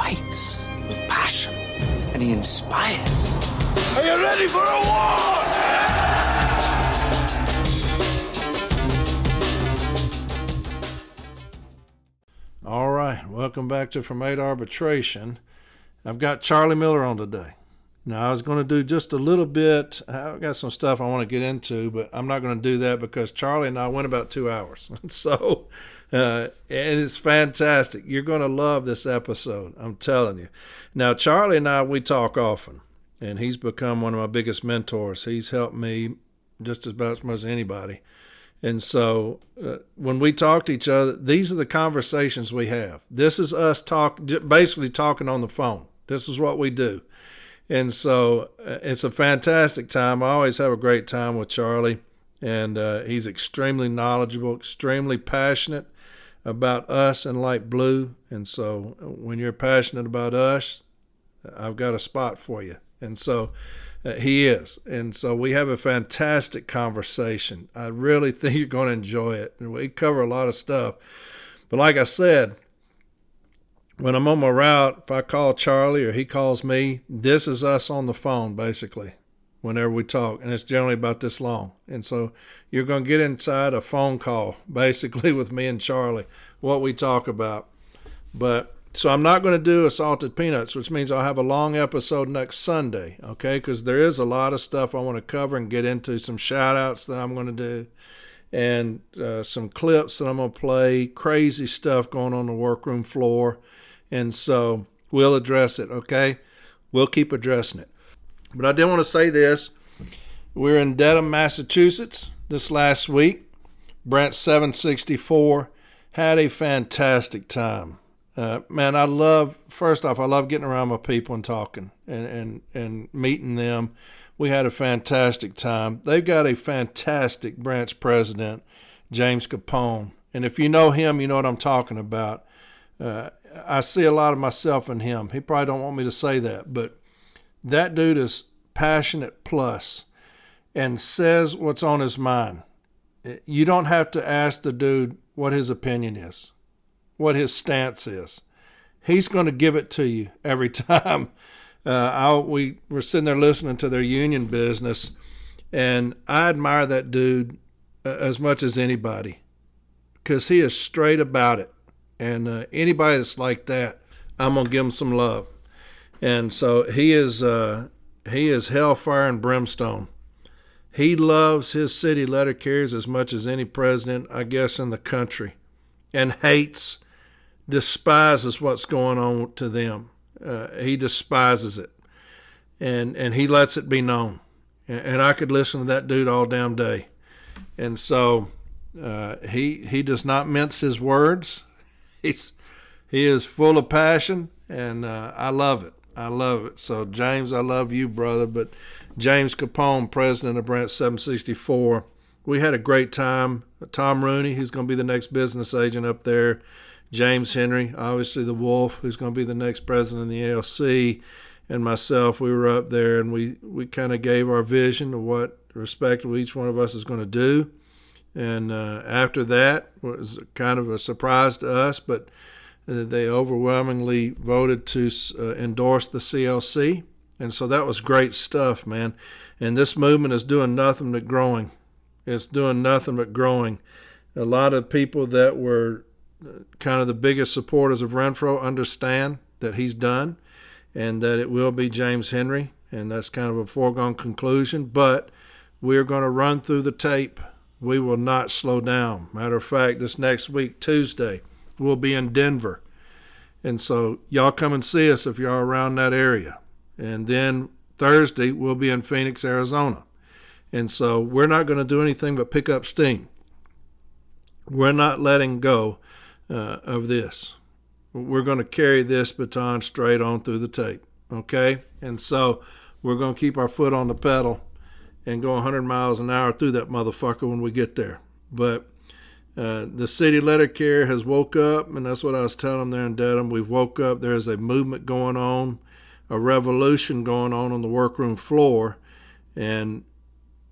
fights with passion, and he inspires. Are you ready for a war? All right, welcome back to From 8 Arbitration. I've got Charlie Miller on today. Now, I was going to do just a little bit. I've got some stuff I want to get into, but I'm not going to do that because Charlie and I went about 2 hours. So, and it's fantastic. You're going to love this episode, I'm telling you. Now, Charlie and I, we talk often, and he's become one of my biggest mentors. He's helped me just about as much as anybody. And so when we talk to each other, these are the conversations we have. This is us basically talking on the phone. This is what we do. And so it's a fantastic time. I always have a great time with Charlie. And he's extremely knowledgeable, extremely passionate about us and Light Blue. And so when you're passionate about us, I've got a spot for you. And so he is. And so we have a fantastic conversation. I really think you're going to enjoy it. And we cover a lot of stuff. But like I said, when I'm on my route, if I call Charlie or he calls me, this is us on the phone, basically, whenever we talk. And it's generally about this long. And so you're going to get inside a phone call, basically, with me and Charlie, what we talk about. But so I'm not going to do a salted peanuts, which means I'll have a long episode next Sunday, okay? Because there is a lot of stuff I want to cover and get into, some shout-outs that I'm going to do, and some clips that I'm going to play, crazy stuff going on the workroom floor. And so we'll address it, okay? We'll keep addressing it. But I did want to say this. We're in Dedham, Massachusetts this last week. Brent 764 had a fantastic time. Man, I love getting around my people and talking and meeting them. We had a fantastic time. They've got a fantastic branch president, James Capone. And if you know him, you know what I'm talking about. I see a lot of myself in him. He probably don't want me to say that, but that dude is passionate plus and says what's on his mind. You don't have to ask the dude what his opinion is, what his stance is. He's going to give it to you every time. We were sitting there listening to their union business, and I admire that dude as much as anybody because he is straight about it. And anybody that's like that, I'm going to give him some love. And so he is hellfire and brimstone. He loves his city letter carriers as much as any president, I guess, in the country, and despises what's going on to them. He despises it, and he lets it be known. And I could listen to that dude all damn day. And so he does not mince his words. He is full of passion, and I love it. I love it. So, James, I love you, brother. But James Capone, president of Branch 764, we had a great time. Tom Rooney, who's going to be the next business agent up there. James Henry, obviously the Wolf, who's going to be the next president of the ALC, and myself, we were up there, and we kind of gave our vision of what respectively each one of us is going to do. And after that, it was kind of a surprise to us, but they overwhelmingly voted to endorse the CLC. And so that was great stuff, man. And this movement is doing nothing but growing. It's doing nothing but growing. A lot of people that were kind of the biggest supporters of Renfro understand that he's done and that it will be James Henry. And that's kind of a foregone conclusion. But we're going to run through the tape. We will not slow down. Matter of fact, this next week, Tuesday, we'll be in Denver. And so y'all come and see us if you're around that area. And then Thursday, we'll be in Phoenix, Arizona. And so we're not going to do anything but pick up steam. We're not letting go of this. We're going to carry this baton straight on through the tape, okay? And so we're going to keep our foot on the pedal and go 100 miles an hour through that motherfucker when we get there. But the city letter carrier has woke up, and that's what I was telling them there in Dedham. We've woke up. There's a movement going on, a revolution going on the workroom floor, and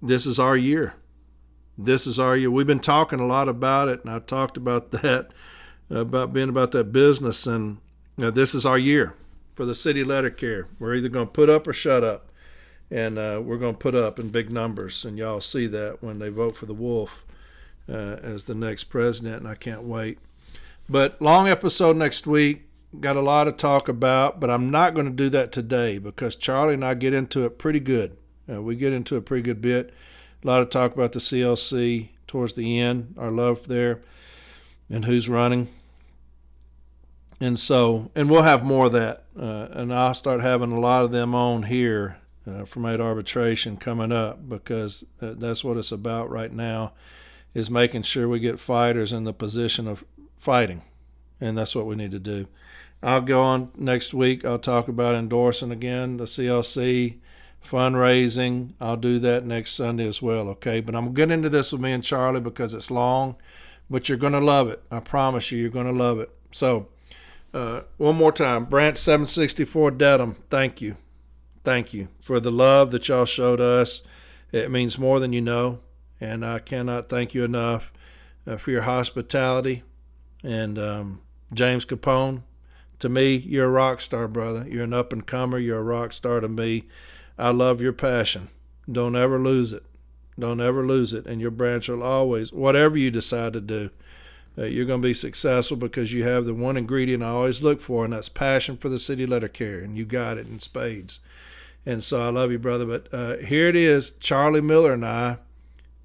this is our year. This is our year. We've been talking a lot about it, and I talked about that, about being about that business, and this is our year. for the city letter care. We're either going to put up or shut up. And we're going to put up in big numbers. And y'all see that when they vote for the Wolf as the next president. And I can't wait. But long episode next week. Got a lot to talk about, but I'm not going to do that today because Charlie and I get into it pretty good. We get into a pretty good bit. A lot of talk about the CLC towards the end, our love there, and who's running. And we'll have more of that. And I'll start having a lot of them on here from 8 Arbitration coming up because that's what it's about right now, is making sure we get fighters in the position of fighting. And that's what we need to do. I'll go on next week. I'll talk about endorsing again the CLC, fundraising. I'll do that next Sunday as well, okay? But I'm going to get into this with me and Charlie because it's long, but you're going to love it. I promise you're going to love it. So, one more time, Branch 764 Dedham, thank you. Thank you for the love that y'all showed us. It means more than you know, and I cannot thank you enough for your hospitality. And James Capone, to me, you're a rock star, brother. You're an up-and-comer. You're a rock star to me. I love your passion. Don't ever lose it. Don't ever lose it. And your branch will always, whatever you decide to do, you're going to be successful because you have the one ingredient I always look for, and that's passion for the city letter care, and you got it in spades. And so I love you, brother. But here it is, Charlie Miller and I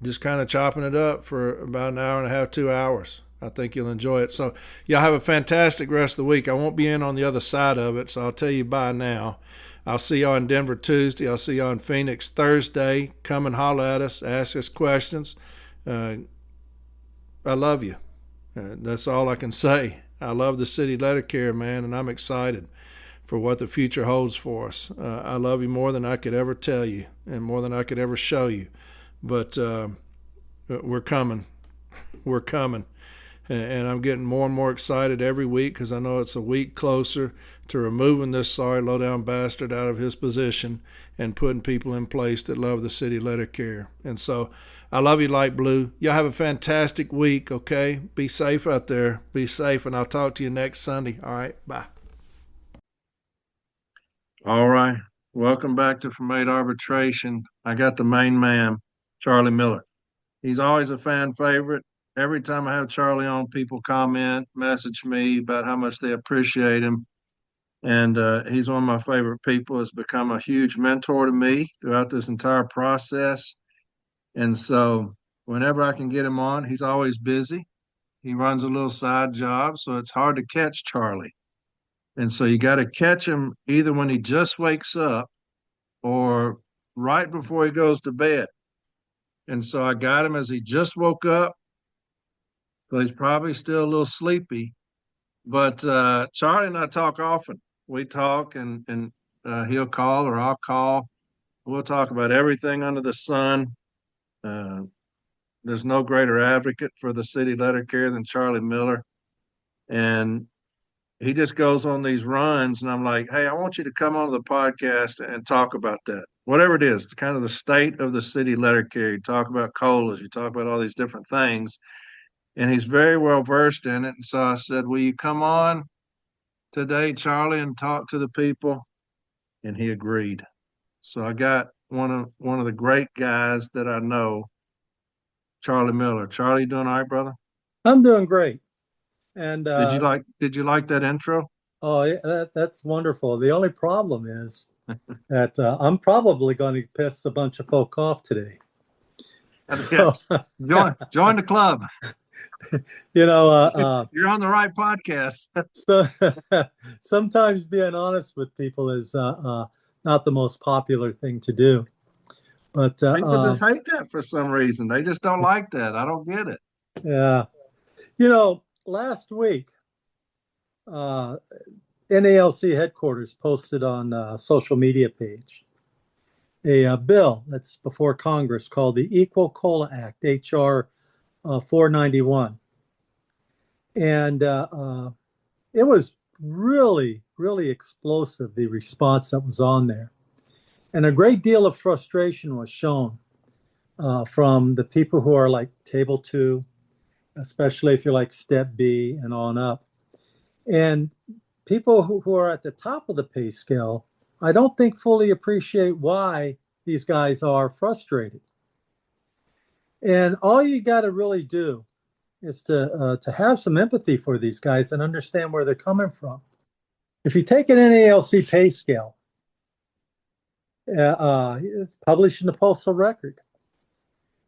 just kind of chopping it up for about an hour and a half, 2 hours. I think you'll enjoy it. So y'all have a fantastic rest of the week. I won't be in on the other side of it, so I'll tell you bye now. I'll see y'all in Denver Tuesday. I'll see y'all in Phoenix Thursday. Come and holler at us. Ask us questions. I love you. That's all I can say. I love the city letter care, man, and I'm excited for what the future holds for us. I love you more than I could ever tell you and more than I could ever show you. But we're coming. We're coming. And I'm getting more and more excited every week because I know it's a week closer to removing this sorry low-down bastard out of his position and putting people in place that love the city letter care. And so I love you, Light Blue. Y'all have a fantastic week, okay? Be safe out there. Be safe, and I'll talk to you next Sunday. All right, bye. All right. Welcome back to From 8 Arbitration. I got the main man, Charlie Miller. He's always a fan favorite. Every time I have Charlie on, people comment, message me about how much they appreciate him. And he's one of my favorite people. Has become a huge mentor to me throughout this entire process. And so whenever I can get him on, he's always busy. He runs a little side job, so it's hard to catch Charlie. And so you got to catch him either when he just wakes up or right before he goes to bed. And so I got him as he just woke up. So he's probably still a little sleepy. But Charlie and I talk often. We talk, and he'll call or I'll call. We'll talk about everything under the sun. There's no greater advocate for the city letter care than Charlie Miller. And he just goes on these runs, and I'm like, hey, I want you to come on the podcast and talk about that. Whatever it is, kind of the state of the city letter care. You talk about COLAs, you talk about all these different things. And he's very well versed in it. And so I said, will you come on today, Charlie, and talk to the people? And he agreed. So I got one of the great guys that I know, Charlie Miller. Charlie, you doing all right, brother? I'm doing great. And did you like that intro? oh, yeah, that's wonderful. The only problem is that I'm probably going to piss a bunch of folk off today. So, join the club. You know, you're on the right podcast. So sometimes being honest with people is not the most popular thing to do. But people just hate that for some reason. They just don't like that. I don't get it. Yeah. You know, last week, NALC headquarters posted on a social media page a bill that's before Congress called the Equal COLA Act, H.R. 491. And it was really, really explosive, the response that was on there. And a great deal of frustration was shown from the people who are like Table 2, especially if you're like Step B and on up. And people who are at the top of the pay scale, I don't think fully appreciate why these guys are frustrated. And all you got to really do is to have some empathy for these guys and understand where they're coming from. If you take an NALC pay scale, it's published in the Postal Record,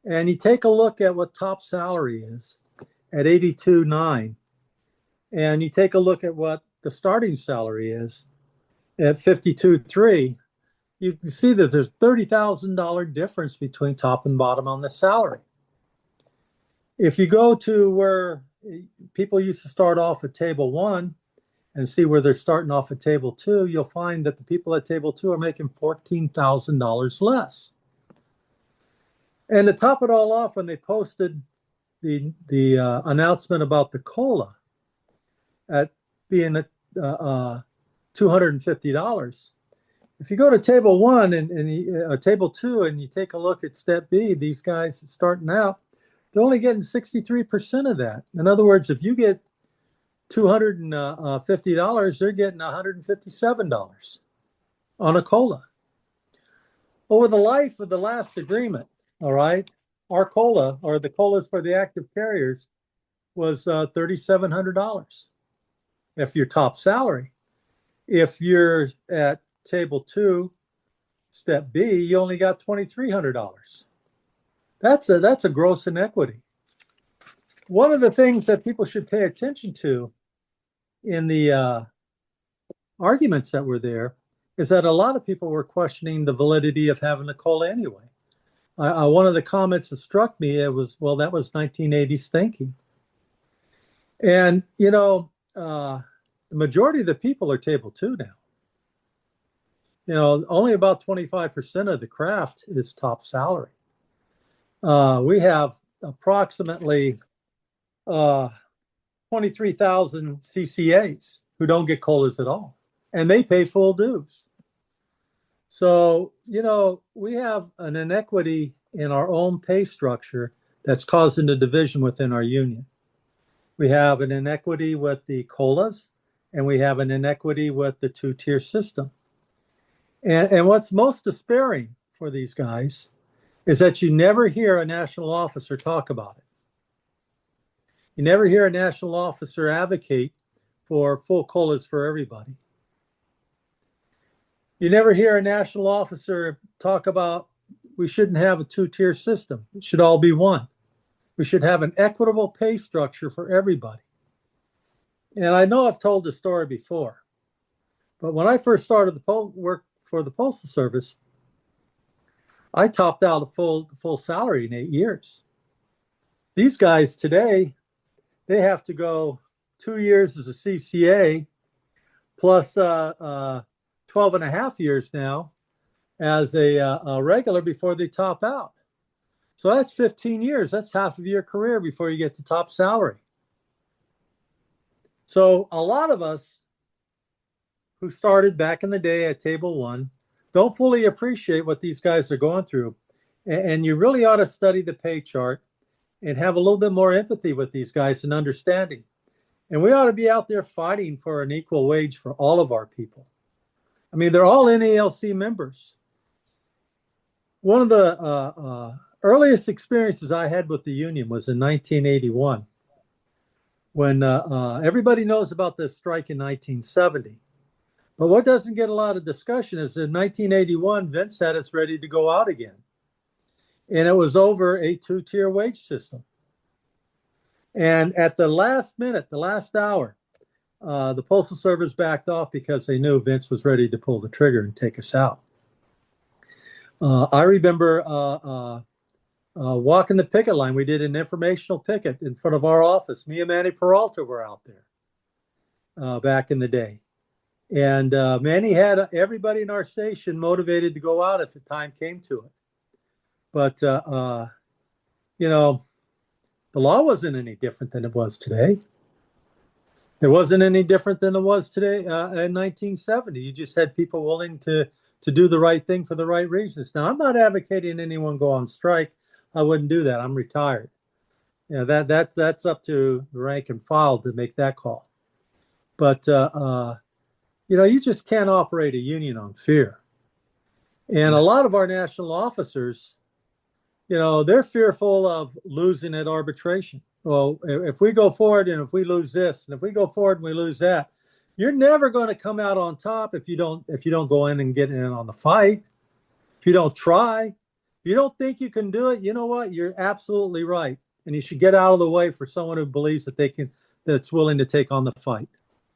and you take a look at what top salary is at 82.9, and you take a look at what the starting salary is at 52.3, you can see that there's $30,000 difference between top and bottom on the salary. If you go to where people used to start off at table 1 and see where they're starting off at table 2, you'll find that the people at table 2 are making $14,000 less. And to top it all off, when they posted the announcement about the COLA at being at $250, if you go to table 1 and table 2 and you take a look at step B, these guys starting out, they're only getting 63% of that. In other words, if you get $250, they're getting $157 on a COLA. Over the life of the last agreement, all right, our COLA, or the COLAs for the active carriers, was $3,700 if your top salary. If you're at table 2, step B, you only got $2,300. That's a gross inequity. One of the things that people should pay attention to in the arguments that were there is that a lot of people were questioning the validity of having a COLA anyway. One of the comments that struck me, it was, well, that was 1980s thinking. And, the majority of the people are table 2 now. Only about 25% of the craft is top salary. We have approximately 23,000 CCAs who don't get COLAs at all, and they pay full dues. So, we have an inequity in our own pay structure that's causing a division within our union. We have an inequity with the COLAs, and we have an inequity with the 2-tier system. And what's most despairing for these guys is that you never hear a national officer talk about it. You never hear a national officer advocate for full COLAs for everybody. You never hear a national officer talk about we shouldn't have a 2-tier system. It should all be one. We should have an equitable pay structure for everybody. And I know I've told this story before, but when I first started the work for the Postal Service, I topped out a full salary in 8 years. These guys today, they have to go 2 years as a CCA plus 12 and a half years now as a regular before they top out. So that's 15 years. That's half of your career before you get to top salary. So a lot of us who started back in the day at table 1 don't fully appreciate what these guys are going through. And you really ought to study the pay chart and have a little bit more empathy with these guys and understanding. And we ought to be out there fighting for an equal wage for all of our people. I mean, they're all NALC members. One of the earliest experiences I had with the union was in 1981, when everybody knows about the strike in 1970. But what doesn't get a lot of discussion is in 1981, Vince had us ready to go out again. And it was over a 2-tier wage system. And at the last minute, the last hour, the Postal Service backed off because they knew Vince was ready to pull the trigger and take us out. I remember walking the picket line. We did an informational picket in front of our office. Me and Manny Peralta were out there back in the day. And Manny had everybody in our station motivated to go out if the time came to it. But, the law wasn't any different than it was today. It wasn't any different than it was today in 1970. You just had people willing to do the right thing for the right reasons. Now, I'm not advocating anyone go on strike. I wouldn't do that. I'm retired. That's up to the rank and file to make that call. But You just can't operate a union on fear. And a lot of our national officers, they're fearful of losing at arbitration. Well, if we go forward and if we lose this, and if we go forward and we lose that, you're never going to come out on top if you don't go in and get in on the fight. If you don't try, if you don't think you can do it, you know what? You're absolutely right. And you should get out of the way for someone who believes that's willing to take on the fight.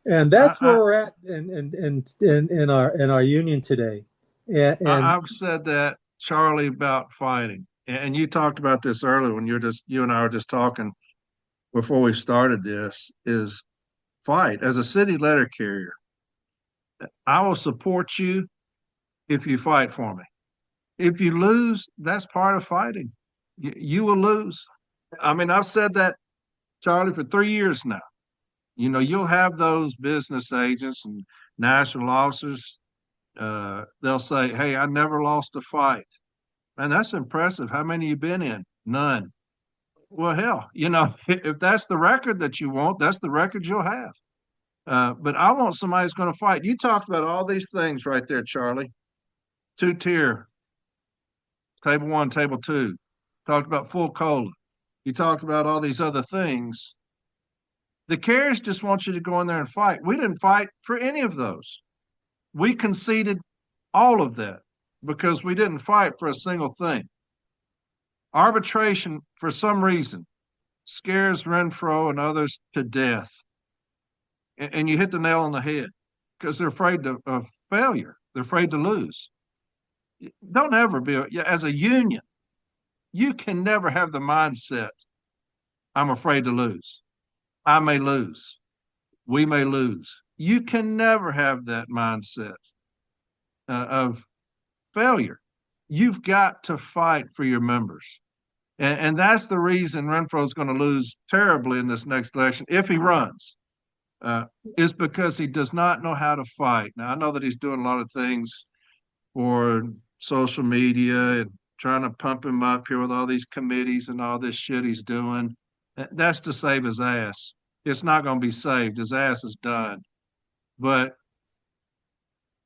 And that's where we're at in our union today. And I've said that, Charlie, about fighting. And you talked about this earlier when you and I were just talking before we started this, is fight. As a city letter carrier, I will support you if you fight for me. If you lose, that's part of fighting. You will lose. I mean, I've said that, Charlie, for 3 years now. You'll have those business agents and national officers. They'll say, "Hey, I never lost a fight." And that's impressive. How many you been in? None. Well, hell, if that's the record that you want, that's the record you'll have. But I want somebody who's going to fight. You talked about all these things right there, Charlie. Two-tier, table one, table two. Talked about full COLA. You talked about all these other things. The carriers just want you to go in there and fight. We didn't fight for any of those. We conceded all of that because we didn't fight for a single thing. Arbitration, for some reason, scares Renfro and others to death. And you hit the nail on the head because they're afraid of failure. They're afraid to lose. Don't ever be, as a union, you can never have the mindset, I'm afraid to lose. I may lose. We may lose. You can never have that mindset of failure. You've got to fight for your members. And that's the reason Renfro is going to lose terribly in this next election if he runs, is because he does not know how to fight. Now, I know that he's doing a lot of things for social media and trying to pump him up here with all these committees and all this shit he's doing. That's to save his ass. It's not going to be saved. His ass is done. But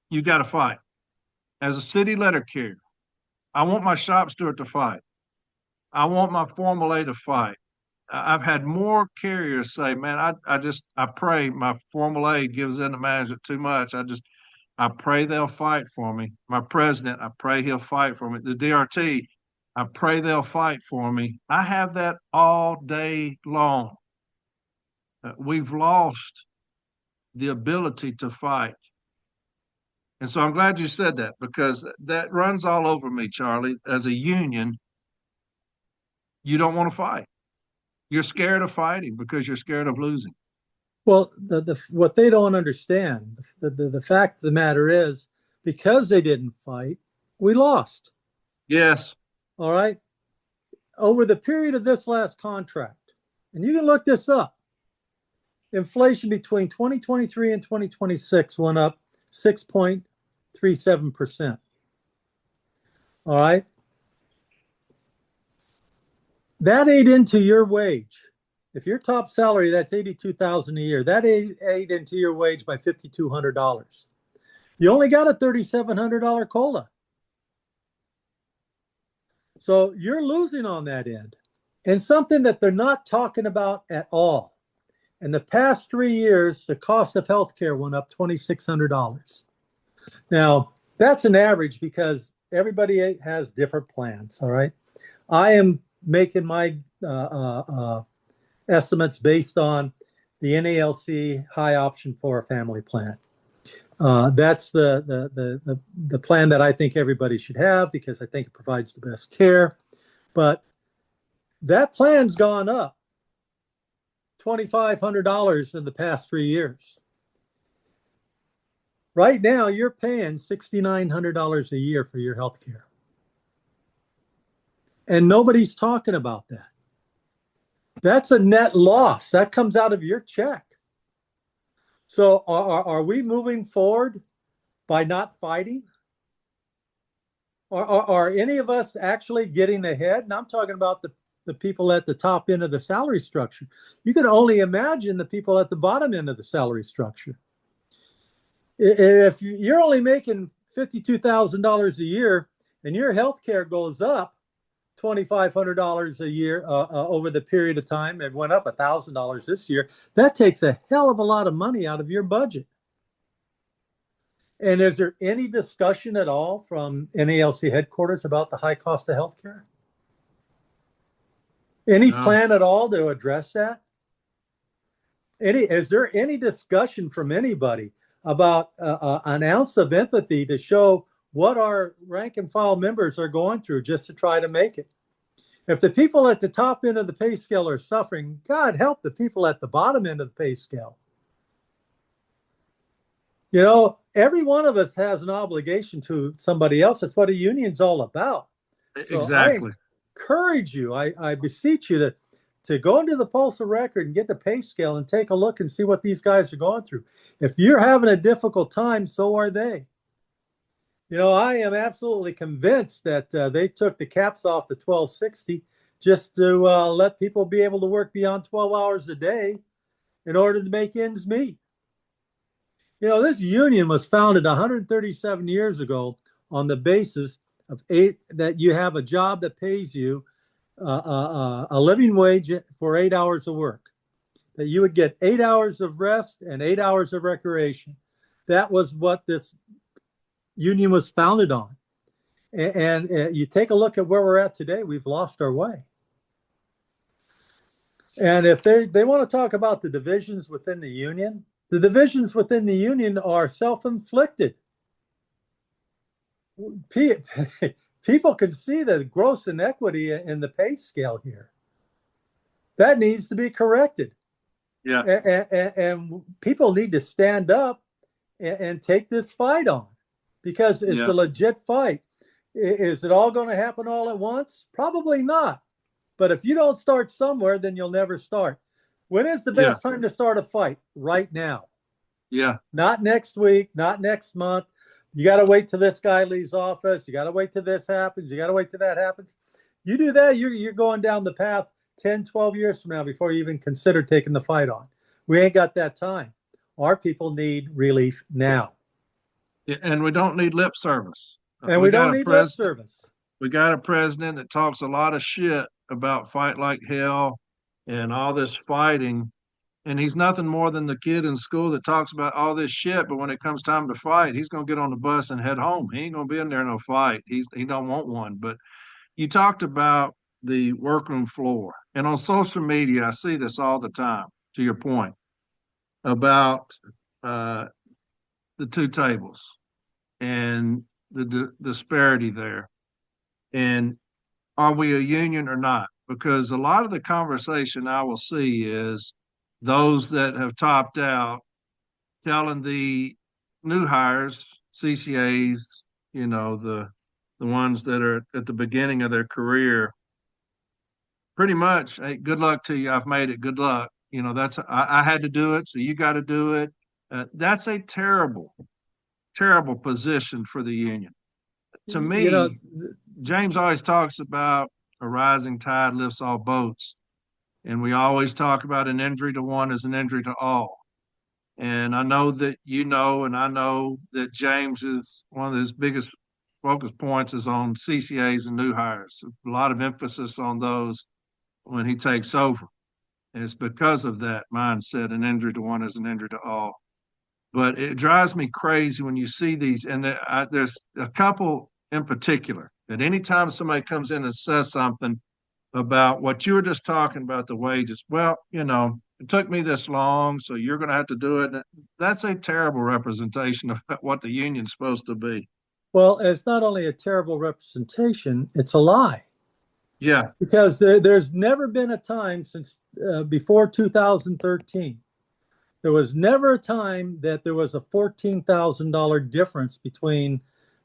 you got to fight. As a city letter carrier, I want my shop steward to fight. I want my Formal A to fight. I've had more carriers say, "Man, I pray my Formal A gives in to management too much. I pray they'll fight for me. My president, I pray he'll fight for me. The DRT, I pray they'll fight for me." I have that all day long. We've lost the ability to fight. And so I'm glad you said that because that runs all over me, Charlie. As a union, you don't want to fight. You're scared of fighting because you're scared of losing. Well, what they don't understand, the fact of the matter is, because they didn't fight, we lost. Yes. All right. Over the period of this last contract, and you can look this up, inflation between 2023 and 2026 went up 6.37%. All right. That ate into your wage. If your top salary, that's $82,000 a year, that ate into your wage by $5,200. You only got a $3,700 COLA. So you're losing on that end. And something that they're not talking about at all. In the past 3 years, the cost of healthcare went up $2,600. Now, that's an average because everybody has different plans, all right? I am making my estimates based on the NALC high option for a family plan. That's the plan that I think everybody should have because I think it provides the best care. But that plan's gone up $2,500 in the past 3 years. Right now, you're paying $6,900 a year for your health care. And nobody's talking about that. That's a net loss. That comes out of your check. So are we moving forward by not fighting? Are any of us actually getting ahead? And I'm talking about the people at the top end of the salary structure. You can only imagine the people at the bottom end of the salary structure. If you're only making $52,000 a year and your health care goes up $2,500 a year over the period of time, it went up $1,000 this year, that takes a hell of a lot of money out of your budget. And is there any discussion at all from NALC headquarters about the high cost of health care? Any plan at all to address that? Is there any discussion from anybody about an ounce of empathy to show what our rank and file members are going through just to try to make it? If the people at the top end of the pay scale are suffering, God help the people at the bottom end of the pay scale. You know, every one of us has an obligation to somebody else. That's what a union's all about. So Exactly. I encourage you, I beseech you to go into the Postal Record and get the pay scale and take a look and see what these guys are going through. If you're having a difficult time, so are they. You know, I am absolutely convinced that they took the caps off the 1260 just to let people be able to work beyond 12 hours a day in order to make ends meet. You know, this union was founded 137 years ago on the basis of that you have a job that pays you a living wage for 8 hours of work, that you would get 8 hours of rest and 8 hours of recreation. That was what this union was founded on. And you take a look at where we're at today, we've lost our way. And if they want to talk about the divisions within the union, the divisions within the union are self-inflicted. People can see the gross inequity in the pay scale here. That needs to be corrected. Yeah. And people need to stand up and take this fight on, because it's a legit fight. Is it all going to happen all at once? Probably not. But if you don't start somewhere, then you'll never start. When is the best time to start a fight? Right now. Yeah. Not next week, not next month. You got to wait till this guy leaves office. You got to wait till this happens. You got to wait till that happens. You do that, you're going down the path 10, 12 years from now before you even consider taking the fight on. We ain't got that time. Our people need relief now. Yeah, and we don't need lip service. And we don't need lip service. We got a president that talks a lot of shit about fight like hell and all this fighting. And he's nothing more than the kid in school that talks about all this shit, but when it comes time to fight, he's gonna get on the bus and head home. He ain't gonna be in there no fight. He don't want one. But you talked about the workroom floor, and on social media, I see this all the time. To your point about the two tables and the disparity there, and are we a union or not? Because a lot of the conversation I will see is those that have topped out telling the new hires, CCAs, you know, the ones that are at the beginning of their career, pretty much, hey, good luck to you. I've made it. Good luck. You know, I had to do it, so you got to do it. That's a terrible, terrible position for the union. To me, You know, James always talks about a rising tide lifts all boats. And we always talk about an injury to one is an injury to all. And I know that you know, and I know that James is one of his biggest focus points is on CCAs and new hires. A lot of emphasis on those when he takes over. And it's because of that mindset, an injury to one is an injury to all. But it drives me crazy when you see these, and there's a couple in particular that anytime somebody comes in and says something about what you were just talking about, the wages, well, you know, it took me this long, so you're going to have to do it. That's a terrible representation of what the union's supposed to be. well, it's not only a terrible representation, it's a lie. Yeah. Because there's never been a time since before 2013. There was never a time that there was a $14,000 difference between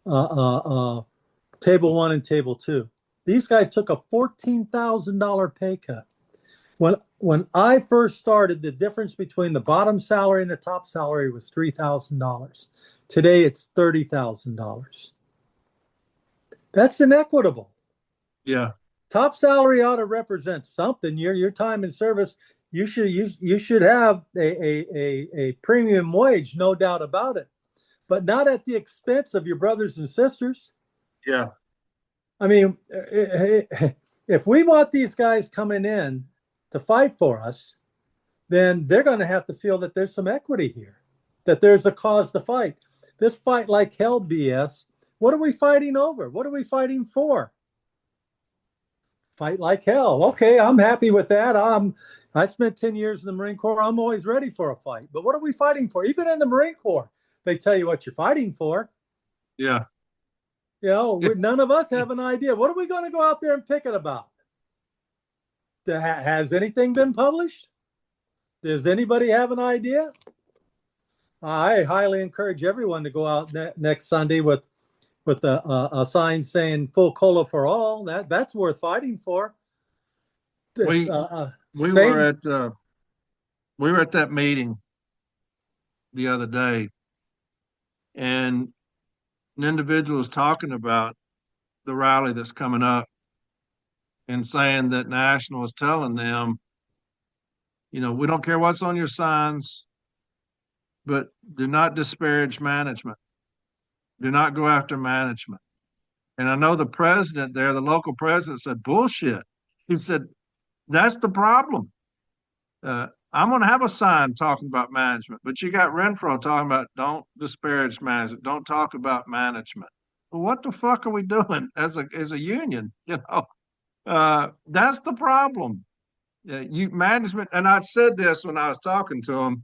Table 1 and Table 2. These guys took a $14,000 pay cut. When I first started, the difference between the bottom salary and the top salary was $3,000. Today, it's $30,000. That's inequitable. Yeah. Top salary ought to represent something. Your time in service, you should have a premium wage, no doubt about it. but not at the expense of your brothers and sisters. Yeah. I mean, if we want these guys coming in to fight for us, then they're going to have to feel that there's some equity here, that there's a cause to fight. This fight like hell BS, what are we fighting over? What are we fighting for? Fight like hell. Okay, I'm happy with that. I spent 10 years in the Marine Corps. I'm always ready for a fight. But what are we fighting for? Even in the Marine Corps, they tell you what you're fighting for. Yeah. None of us have an idea. What are we going to go out there and picket about? Has anything been published? Does anybody have an idea? I highly encourage everyone to go out next Sunday with a sign saying "Full cola for all." That's worth fighting for. We were at that meeting the other day, and an individual was talking about the rally that's coming up and saying that National is telling them, we don't care what's on your signs, but do not disparage management. Do not go after management. And I know the president there, the local president, said, bullshit. He said, that's the problem. I'm going to have a sign talking about management, but you got Renfro talking about don't disparage management, don't talk about management. Well, what the fuck are we doing as a union? That's the problem. Management, and I said this when I was talking to him,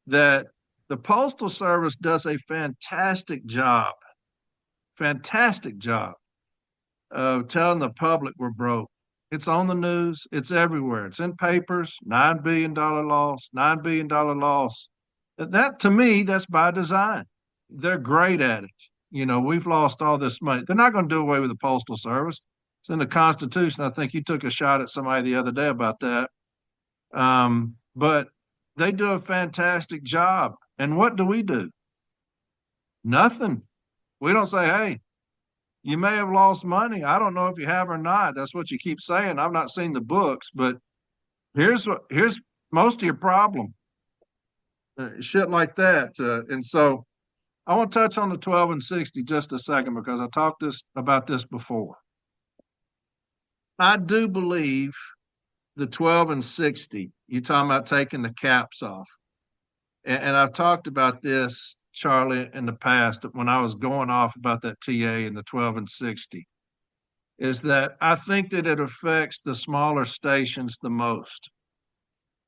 that the Postal Service does a fantastic job of telling the public we're broke. It's on the news. It's everywhere. It's in papers. $9 billion loss, $9 billion loss. That, to me, that's by design. They're great at it. We've lost all this money. They're not going to do away with the Postal Service. It's in the Constitution. I think you took a shot at somebody the other day about that. But they do a fantastic job. And what do we do? Nothing. We don't say, hey, you may have lost money. I don't know if you have or not. That's what you keep saying. I've not seen the books, but here's most of your problem. Shit like that. And so I want to touch on the 12 and 60 just a second because I talked about this before. I do believe the 12 and 60, you're talking about taking the caps off. And I've talked about this, Charlie, in the past when I was going off about that TA and the 12 and 60, is that I think that it affects the smaller stations the most.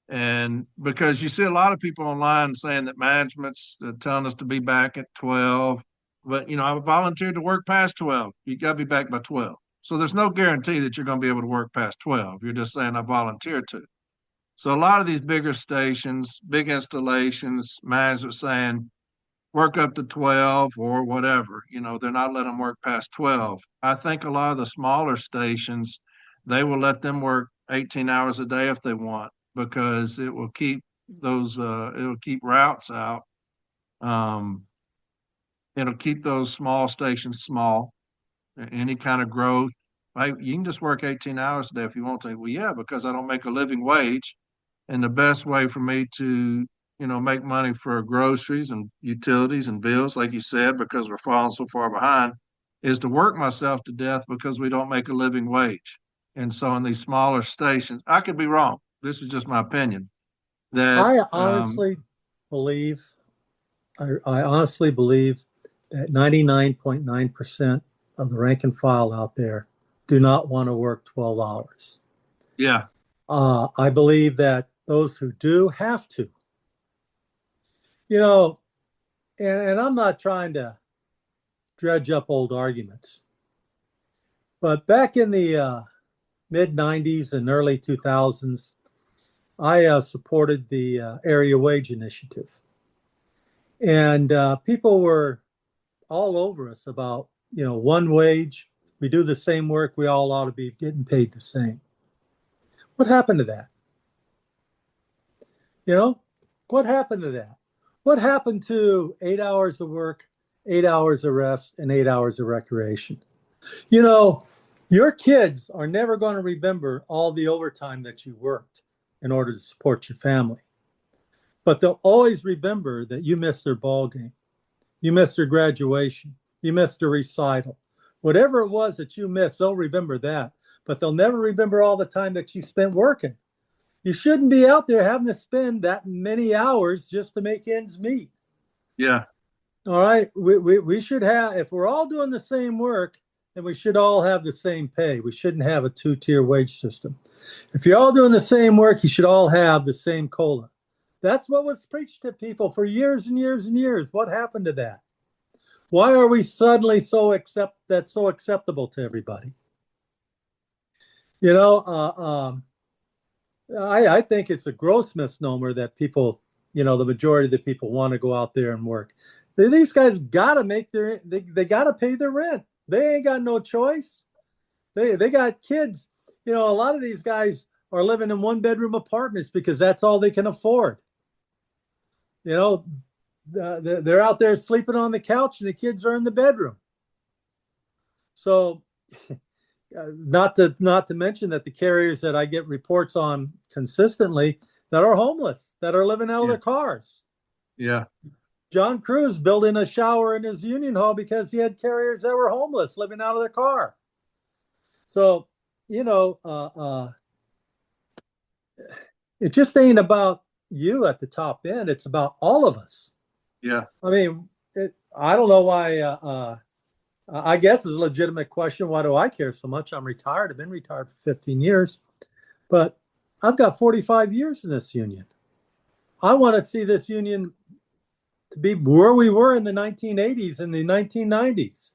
And because you see a lot of people online saying that management's telling us to be back at 12, but I volunteered to work past 12. You got to be back by 12. So there's no guarantee that you're going to be able to work past 12. You're just saying I volunteered to. So a lot of these bigger stations, big installations, management saying work up to 12 or whatever. They're not letting them work past 12. I think a lot of the smaller stations, they will let them work 18 hours a day if they want, because it will keep it'll keep routes out. It'll keep those small stations small. Any kind of growth, you can just work 18 hours a day if you want to. Well, yeah, because I don't make a living wage. And the best way for me to, make money for groceries and utilities and bills, like you said, because we're falling so far behind, is to work myself to death because we don't make a living wage. And so in these smaller stations, I could be wrong. This is just my opinion. I honestly believe that 99.9% of the rank and file out there do not want to work 12 hours. Yeah. I believe that those who do have to. And I'm not trying to dredge up old arguments, but back in the mid 90s and early 2000s, I supported the area wage initiative. And people were all over us about, one wage, we do the same work, we all ought to be getting paid the same. What happened to that? What happened to that? What happened to 8 hours of work, 8 hours of rest, and 8 hours of recreation? Your kids are never going to remember all the overtime that you worked in order to support your family. But they'll always remember that you missed their ball game. You missed your graduation. You missed a recital. Whatever it was that you missed, they'll remember that. But they'll never remember all the time that you spent working. You shouldn't be out there having to spend that many hours just to make ends meet. Yeah. All right. We should have, if we're all doing the same work, then we should all have the same pay. We shouldn't have a two-tier wage system. If you're all doing the same work, you should all have the same COLA. That's what was preached to people for years and years and years. What happened to that? Why are we suddenly that's so acceptable to everybody? You know, I think it's a gross misnomer that people, the majority of the people want to go out there and work. These guys got to they got to pay their rent. They ain't got no choice. They got kids. A lot of these guys are living in one-bedroom apartments because that's all they can afford. They're out there sleeping on the couch and the kids are in the bedroom. So not to mention that the carriers that I get reports on consistently that are homeless, that are living out of their cars. Yeah. John Cruz building a shower in his union hall because he had carriers that were homeless living out of their car. So, it just ain't about you at the top end. It's about all of us. Yeah. I mean, I don't know why. I guess it's a legitimate question. Why do I care so much? I'm retired. I've been retired for 15 years, but I've got 45 years in this union. I want to see this union to be where we were in the 1980s and the 1990s.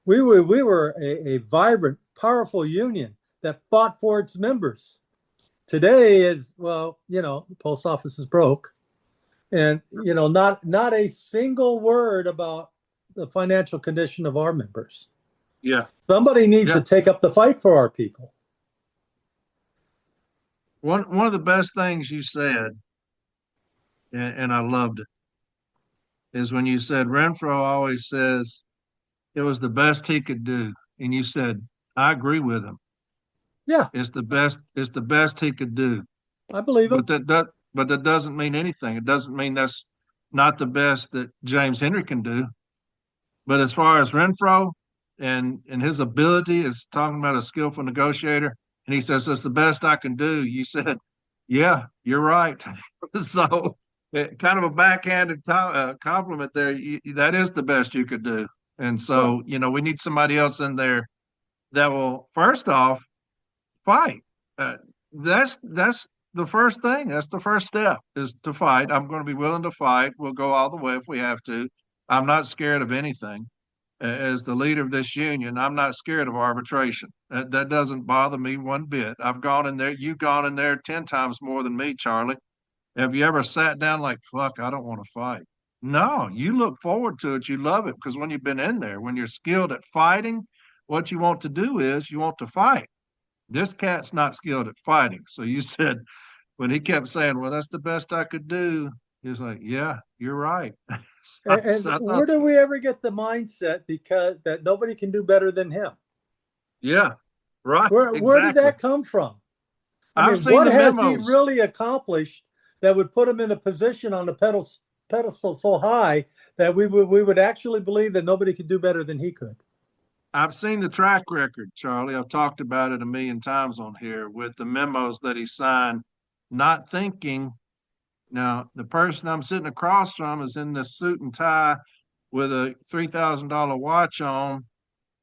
We were a vibrant, powerful union that fought for its members. Today is, the post office is broke. And, not a single word about the financial condition of our members. Yeah. Somebody needs to take up the fight for our people. One of the best things you said, and I loved it, is when you said Renfro always says it was the best he could do. And you said, I agree with him. Yeah. It's the best he could do. I believe him. But that doesn't mean anything. It doesn't mean that's not the best that James Henry can do. But as far as Renfro and his ability is talking about a skillful negotiator, and he says that's the best I can do. You said, yeah, you're right. So kind of a backhanded compliment there. That is the best you could do. And so, we need somebody else in there that will, first off, fight. That's the first thing. That's the first step is to fight. I'm going to be willing to fight. We'll go all the way if we have to. I'm not scared of anything. As the leader of this union, I'm not scared of arbitration. That doesn't bother me one bit. I've gone in there. You've gone in there 10 times more than me, Charlie. Have you ever sat down like, fuck, I don't want to fight? No, you look forward to it. You love it because when you've been in there, when you're skilled at fighting, what you want to do is you want to fight. This cat's not skilled at fighting. So you said, when he kept saying, well, that's the best I could do, he was like, yeah, you're right. And where do we ever get the mindset that nobody can do better than him? Yeah, right. Where did that come from? I mean, what has he really accomplished that would put him in a position on the pedestal so high that we would actually believe that nobody could do better than he could? I've seen the track record, Charlie. I've talked about it a million times on here with the memos that he signed, not thinking. Now, the person I'm sitting across from is in this suit and tie with a $3,000 watch on,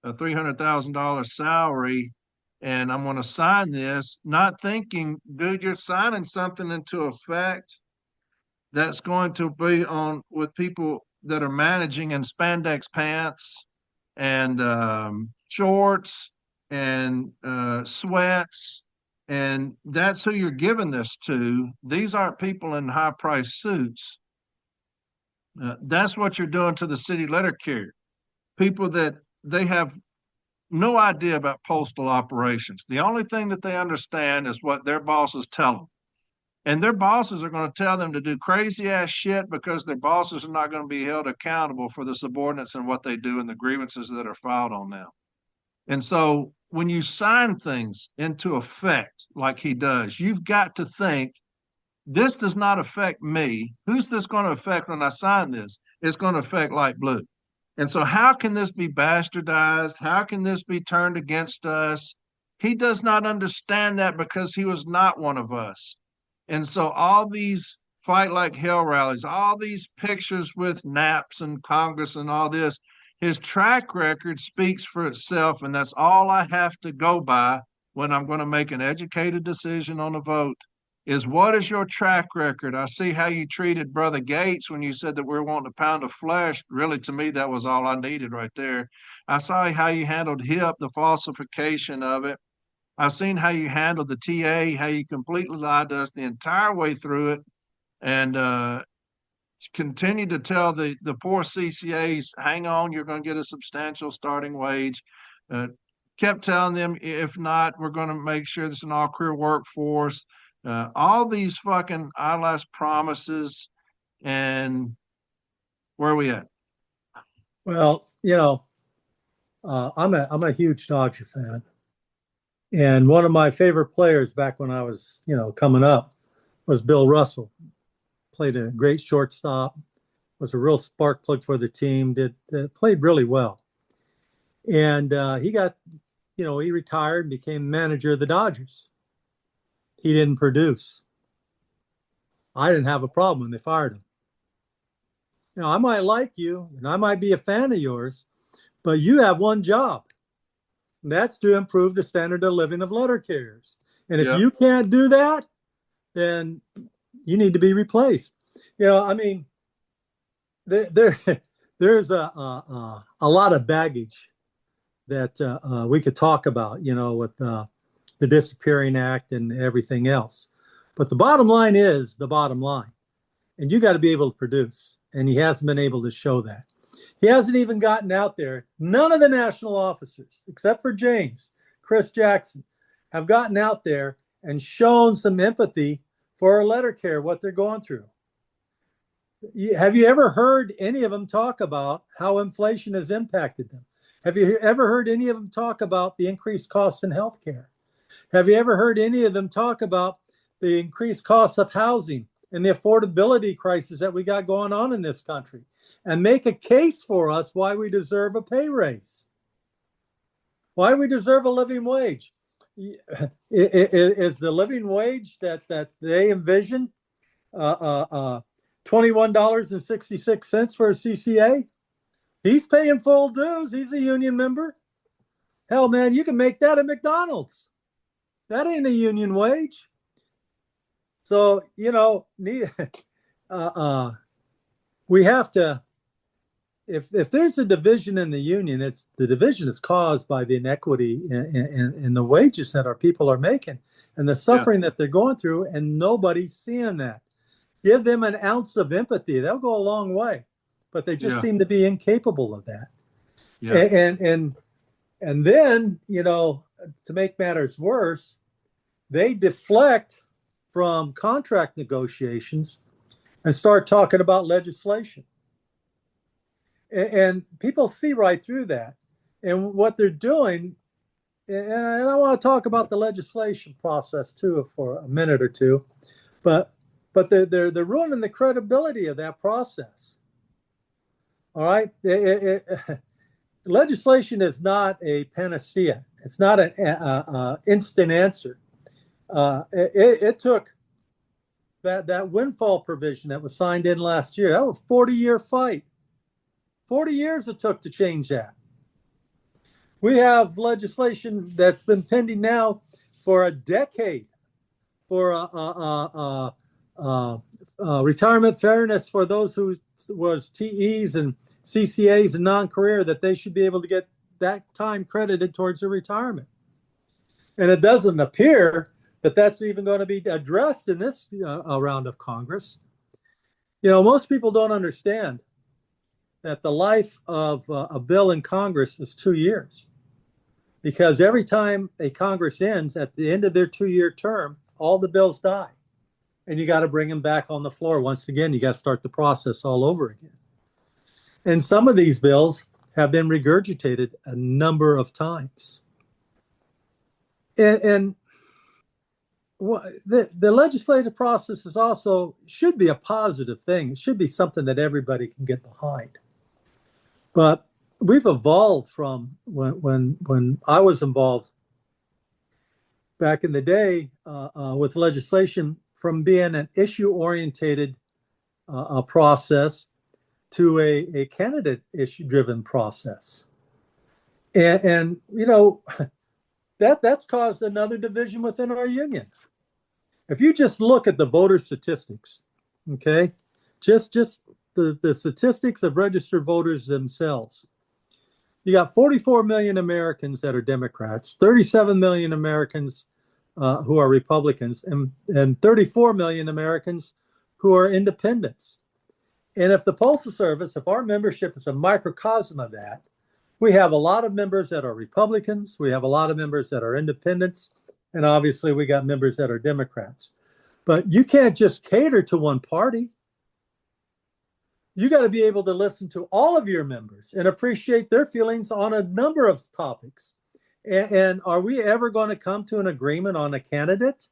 a $300,000 salary, and I'm going to sign this, not thinking, dude, you're signing something into effect that's going to be on with people that are managing in spandex pants and shorts and sweats. And that's who you're giving this to. These aren't people in high price suits. That's what you're doing to the city letter carrier. People that they have no idea about postal operations. The only thing that they understand is what their bosses tell them. And their bosses are going to tell them to do crazy ass shit because their bosses are not going to be held accountable for the subordinates and what they do and the grievances that are filed on them. And so when you sign things into effect like he does, you've got to think, this does not affect me. Who's this going to affect when I sign this? it's going to affect light blue. And so, how can this be bastardized? How can this be turned against us? He does not understand that because he was not one of us. And so, all these fight like hell rallies, all these pictures with naps and Congress and all this, his track record speaks for itself. And that's all I have to go by when I'm going to make an educated decision on a vote is what is your track record? I see how you treated Brother Gates when you said that we're wanting a pound of flesh. Really, to me, that was all I needed right there. I saw how you handled HIP, the falsification of it. I've seen how you handled the TA, how you completely lied to us the entire way through it, and continue to tell the poor CCAs, hang on, you're going to get a substantial starting wage. Kept telling them, if not, we're going to make sure this is an all-career workforce. All these fucking eyelash promises, and where are we at? Well, I'm a huge Dodger fan, and one of my favorite players back when I was coming up was Bill Russell. Played a great shortstop, was a real spark plug for the team. Played really well, and he got he retired and became manager of the Dodgers. He didn't produce. I didn't have a problem when they fired him. I might like you and I might be a fan of yours, but you have one job, and that's to improve the standard of living of letter carriers. And if you can't do that, then you need to be replaced. There's a lot of baggage that we could talk about, with the Disappearing Act and everything else. But the bottom line is the bottom line. And you got to be able to produce. And he hasn't been able to show that. He hasn't even gotten out there. None of the national officers, except for Chris Jackson, have gotten out there and shown some empathy for our letter care, what they're going through. Have you ever heard any of them talk about how inflation has impacted them? Have you ever heard any of them talk about the increased costs in healthcare? Have you ever heard any of them talk about the increased costs of housing and the affordability crisis that we got going on in this country, and make a case for us why we deserve a pay raise, why we deserve a living wage? Is the living wage that they envision $21.66 for a CCA? He's paying full dues. He's a union member. Hell, man, you can make that at McDonald's. That ain't a union wage. So, we have to, if there's a division in the union, the division is caused by the inequity in the wages that our people are making and the suffering that they're going through, and nobody's seeing that. Give them an ounce of empathy. They'll go a long way, but they just seem to be incapable of that. Yeah. And then, to make matters worse, they deflect from contract negotiations and start talking about legislation. And people see right through that. And what they're doing, and I want to talk about the legislation process too for a minute or two, but they're ruining the credibility of that process. All right, legislation is not a panacea. It's not an instant answer. It took that windfall provision that was signed in last year. That was a 40-year fight. 40 years it took to change that. We have legislation that's been pending now for a decade for retirement fairness for those who was TEs and CCAs and non-career, that they should be able to get that time credited towards their retirement. And it doesn't appear that that's even going to be addressed in this round of Congress. Most people don't understand that the life of a bill in Congress is 2 years, because every time a Congress ends, at the end of their 2-year term, all the bills die, and you got to bring them back on the floor. Once again, you got to start the process all over again. And some of these bills have been regurgitated a number of times. And Well, the legislative process is also should be a positive thing. It should be something that everybody can get behind. But we've evolved from when I was involved back in the day with legislation from being an issue orientated process to a candidate issue driven process. And you know that's caused another division within our union. If you just look at the voter statistics, okay, just the statistics of registered voters themselves, you got 44 million Americans that are Democrats, 37 million Americans who are Republicans, and 34 million Americans who are independents. And if the Postal Service, if our membership is a microcosm of that, we have a lot of members that are Republicans, we have a lot of members that are independents, and obviously we got members that are Democrats. But you can't just cater to one party. You got to be able to listen to all of your members and appreciate their feelings on a number of topics. And are we ever going to come to an agreement on a candidate?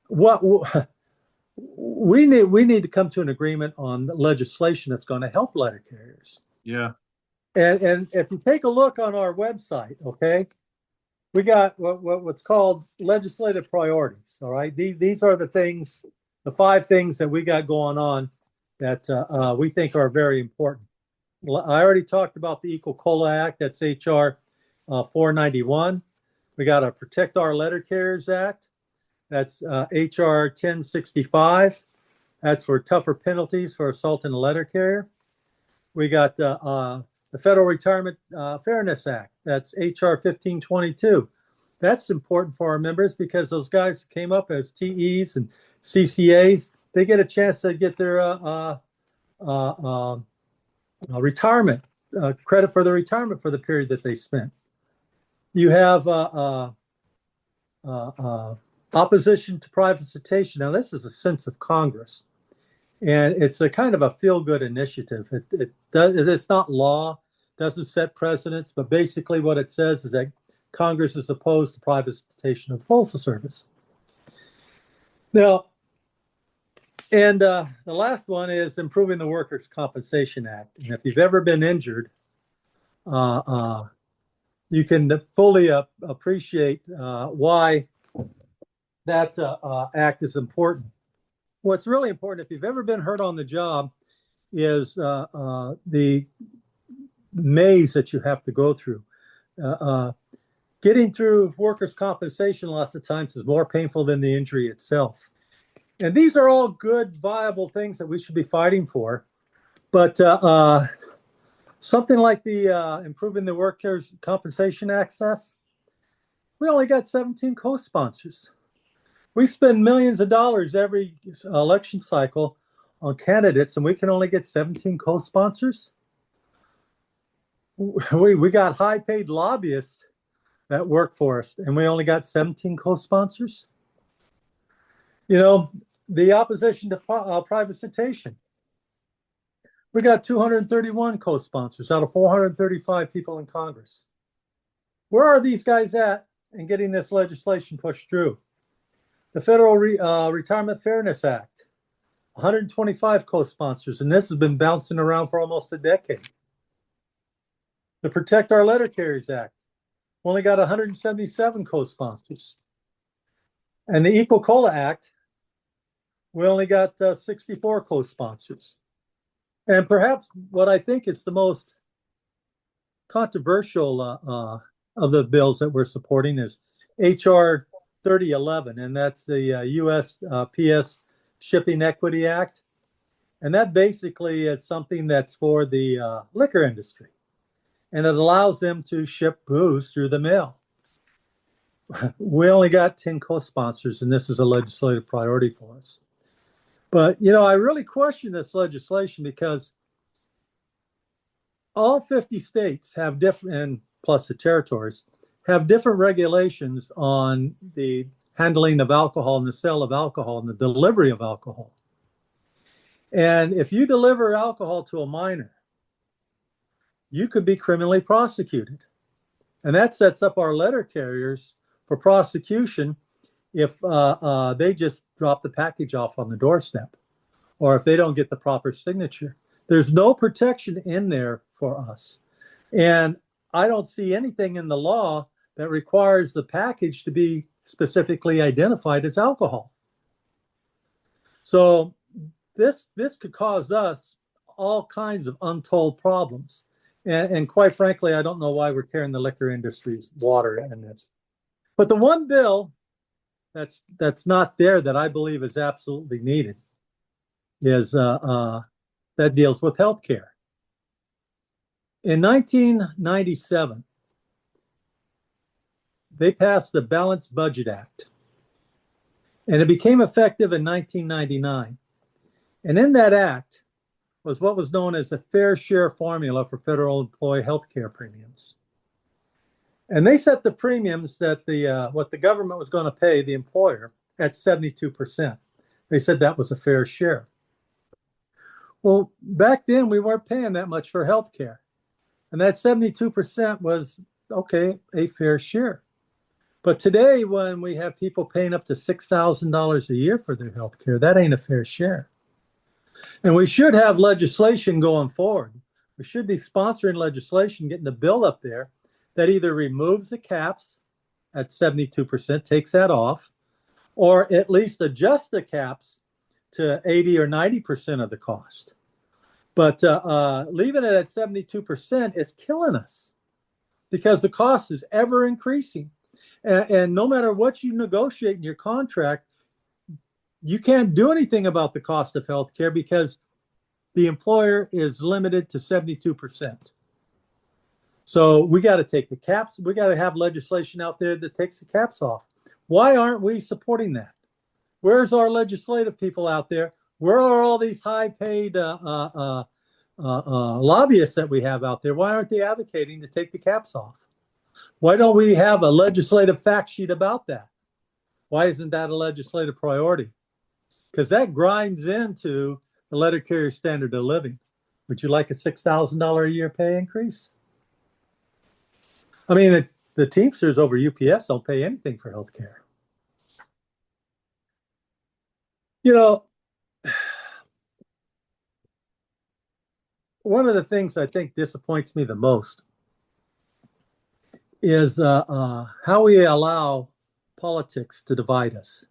What we need to come to an agreement on legislation that's going to help letter carriers. Yeah. And if you take a look on our website, okay, we got what's called legislative priorities. All right, these are the things, the 5 things that we got going on that we think are very important. I already talked about the Equal COLA Act. That's HR 491. We got a Protect Our Letter Carriers Act. That's HR 1065. That's for tougher penalties for assaulting a letter carrier. We got the Federal Retirement Fairness Act. That's HR 1522. That's important for our members because those guys who came up as TEs and CCAs, they get a chance to get their retirement credit for the retirement for the period that they spent. You have opposition to privatization. Now, this is a sense of Congress, and it's a kind of a feel-good initiative. It's not law, doesn't set precedents, but basically what it says is that Congress is opposed to privatization of the Postal Service. Now, and the last one is improving the Workers' Compensation Act. And if you've ever been injured, you can fully appreciate why that act is important. What's really important, if you've ever been hurt on the job, is the maze that you have to go through. Getting through workers' compensation lots of times is more painful than the injury itself. And these are all good, viable things that we should be fighting for. But something like the improving the workers' compensation access, we only got 17 co-sponsors. We spend millions of dollars every election cycle on candidates, and we can only get 17 co-sponsors. We got high-paid lobbyists that work for us, and we only got 17 co-sponsors. You know, the opposition to privatization. We got 231 co-sponsors out of 435 people in Congress. Where are these guys at in getting this legislation pushed through? The Federal Retirement Fairness Act, 125 co-sponsors, and this has been bouncing around for almost a decade. The Protect Our Letter Carriers Act, only got 177 co-sponsors. And the Equal COLA Act, we only got 64 co-sponsors. And perhaps what I think is the most controversial of the bills that we're supporting is HR 3011, and that's the USPS Shipping Equity Act. And that basically is something that's for the liquor industry. And it allows them to ship booze through the mail. We only got 10 co-sponsors, and this is a legislative priority for us. But, you know, I really question this legislation because all 50 states have different, and plus the territories, have different regulations on the handling of alcohol and the sale of alcohol and the delivery of alcohol. And if you deliver alcohol to a minor, you could be criminally prosecuted. And that sets up our letter carriers for prosecution if they just drop the package off on the doorstep or if they don't get the proper signature. There's no protection in there for us. And I don't see anything in the law that requires the package to be specifically identified as alcohol. So this could cause us all kinds of untold problems. And quite frankly, I don't know why we're carrying the liquor industry's water in this. But the one bill that's not there that I believe is absolutely needed is that deals with healthcare. In 1997, they passed the Balanced Budget Act, and it became effective in 1999. And in that act was what was known as a fair share formula for federal employee health care premiums. And they set the premiums that what the government was going to pay the employer at 72%. They said that was a fair share. Well, back then we weren't paying that much for health care. And that 72% was, okay, a fair share. But today, when we have people paying up to $6,000 a year for their health care, that ain't a fair share. And we should have legislation going forward. We should be sponsoring legislation, getting the bill up there that either removes the caps at 72%, takes that off, or at least adjusts the caps to 80 or 90% of the cost. But leaving it at 72% is killing us because the cost is ever increasing. And no matter what you negotiate in your contract, you can't do anything about the cost of healthcare because the employer is limited to 72%. So we got to take the caps. We got to have legislation out there that takes the caps off. Why aren't we supporting that? Where's our legislative people out there? Where are all these high-paid lobbyists that we have out there? Why aren't they advocating to take the caps off? Why don't we have a legislative fact sheet about that? Why isn't that a legislative priority? Because that grinds into the letter carrier standard of living. Would you like a $6,000 a year pay increase? I mean, the Teamsters over UPS don't pay anything for health care. You know, one of the things I think disappoints me the most is how we allow politics to divide us.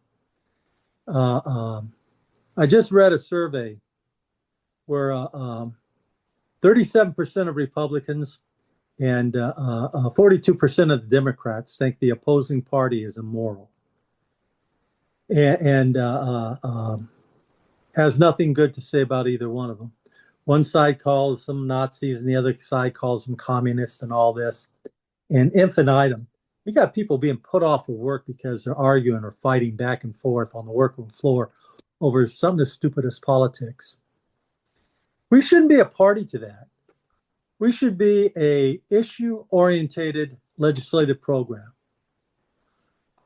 I just read a survey where 37% of Republicans and 42% of the Democrats think the opposing party is immoral and has nothing good to say about either one of them. One side calls them Nazis and the other side calls them communists and all this. And infinitum. You got people being put off of work because they're arguing or fighting back and forth on the workroom floor over something as stupid as politics. We shouldn't be a party to that. We should be a issue-orientated legislative program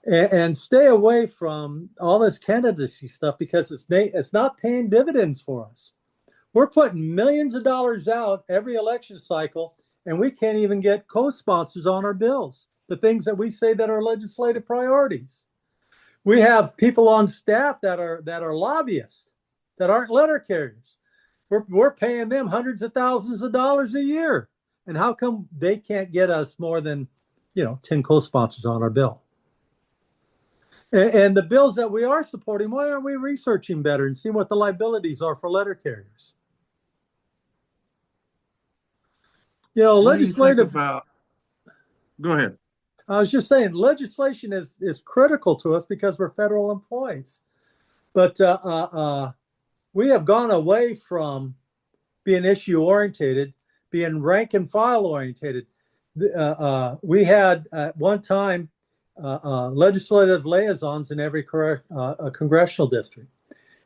and stay away from all this candidacy stuff because it's not paying dividends for us. We're putting millions of dollars out every election cycle, and we can't even get co-sponsors on our bills, the things that we say that are legislative priorities. We have people on staff that are lobbyists, that aren't letter carriers. We're paying them hundreds of thousands of dollars a year. And how come they can't get us more than, 10 co-sponsors on our bill? And the bills that we are supporting, why aren't we researching better and seeing what the liabilities are for letter carriers? Legislative. Go ahead. I was just saying, legislation is critical to us because we're federal employees. But we have gone away from being issue-oriented, being rank-and-file-oriented. We had, at one time, legislative liaisons in every congressional district.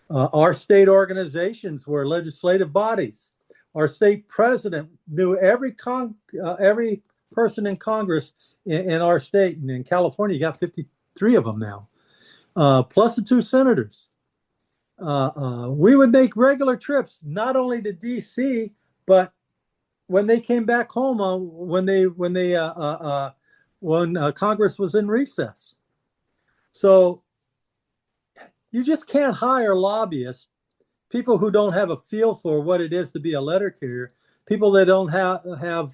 Our state organizations were legislative bodies. Our state president knew every person in Congress in our state. And in California, you got 53 of them now, plus the 2 senators. We would make regular trips, not only to D.C., but when they came back home, when they when Congress was in recess. So you just can't hire lobbyists, people who don't have a feel for what it is to be a letter carrier, people that don't have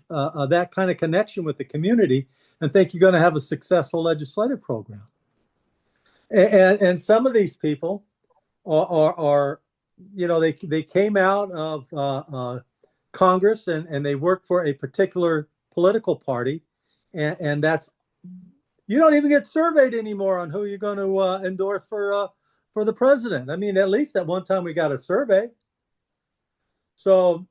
that kind of connection with the community, and think you're going to have a successful legislative program. And some of these people are they came out of Congress and they work for a particular political party, and that's you don't even get surveyed anymore on who you're going to endorse for the president. I mean, at least at one time we got a survey. So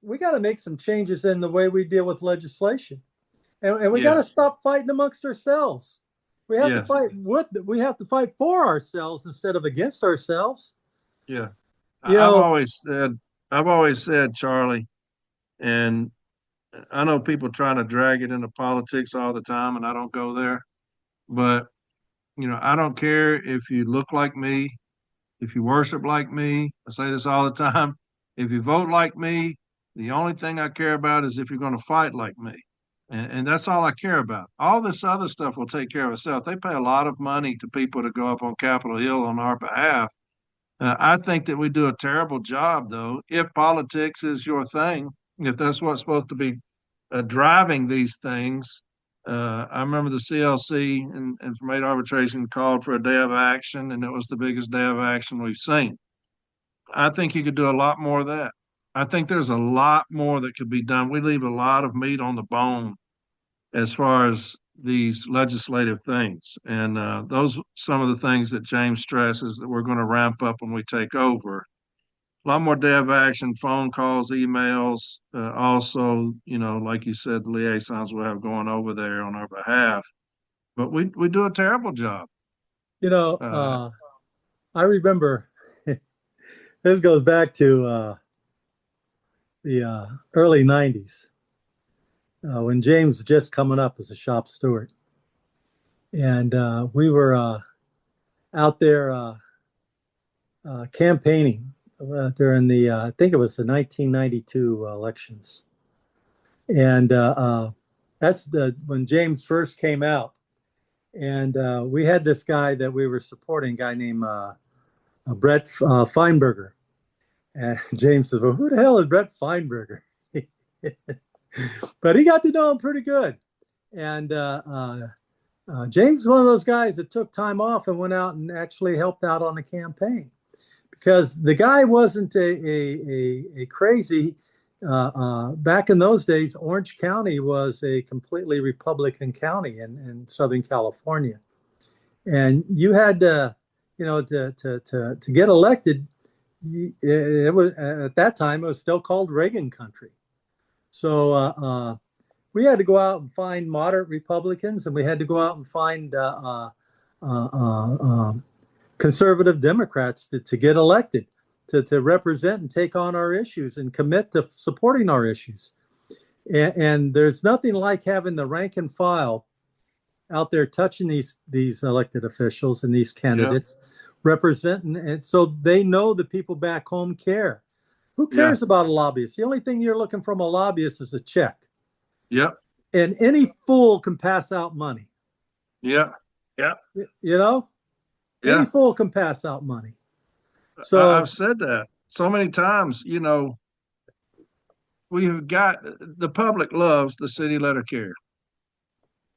we got to make some changes in the way we deal with legislation, and we got to stop fighting amongst ourselves. We have to fight we have to fight for ourselves instead of against ourselves. Yeah. You know, I've always said, Charlie, and I know people trying to drag it into politics all the time, and I don't go there, but I don't care if you look like me, if you worship like me. I say this all the time. If you vote like me, the only thing I care about is if you're going to fight like me. And that's all I care about. All this other stuff will take care of itself. They pay a lot of money to people to go up on Capitol Hill on our behalf. I think that we do a terrible job, though, if politics is your thing, if that's what's supposed to be driving these things. I remember the CLC and from 8 arbitration called for a day of action, and it was the biggest day of action we've seen. I think you could do a lot more of that. I think there's a lot more that could be done. We leave a lot of meat on the bone as far as these legislative things. And those some of the things that James stresses that we're going to ramp up when we take over. A lot more dev action, phone calls, emails. Also, like you said, the liaisons we'll have going over there on our behalf. But we do a terrible job. you know, Uh, uh, I remember this goes back to the early '90s when James was just coming up as a shop steward, and we were out there campaigning during the I think it was the 1992 elections, and that's the when James first came out, and we had this guy that we were supporting, a guy named Brett Feinberger, and James says, "Well, who the hell is Brett Feinberger?" But he got to know him pretty good, and James is one of those guys that took time off and went out and actually helped out on the campaign because the guy wasn't a crazy. Back in those days, Orange County was a completely Republican county in Southern California, and you had to get elected. It was at that time it was still called Reagan country, so we had to go out and find moderate Republicans, and we had to go out and find conservative Democrats to get elected, to represent and take on our issues and commit to supporting our issues. And there's nothing like having the rank and file out there touching these elected officials and these candidates, representing, and so they know the people back home care. Who cares about a lobbyist? The only thing you're looking from a lobbyist is a check. Yep. And any fool can pass out money. Yeah. Yeah. Any fool can pass out money. So I've said that so many times. We've got the public loves the city letter carrier.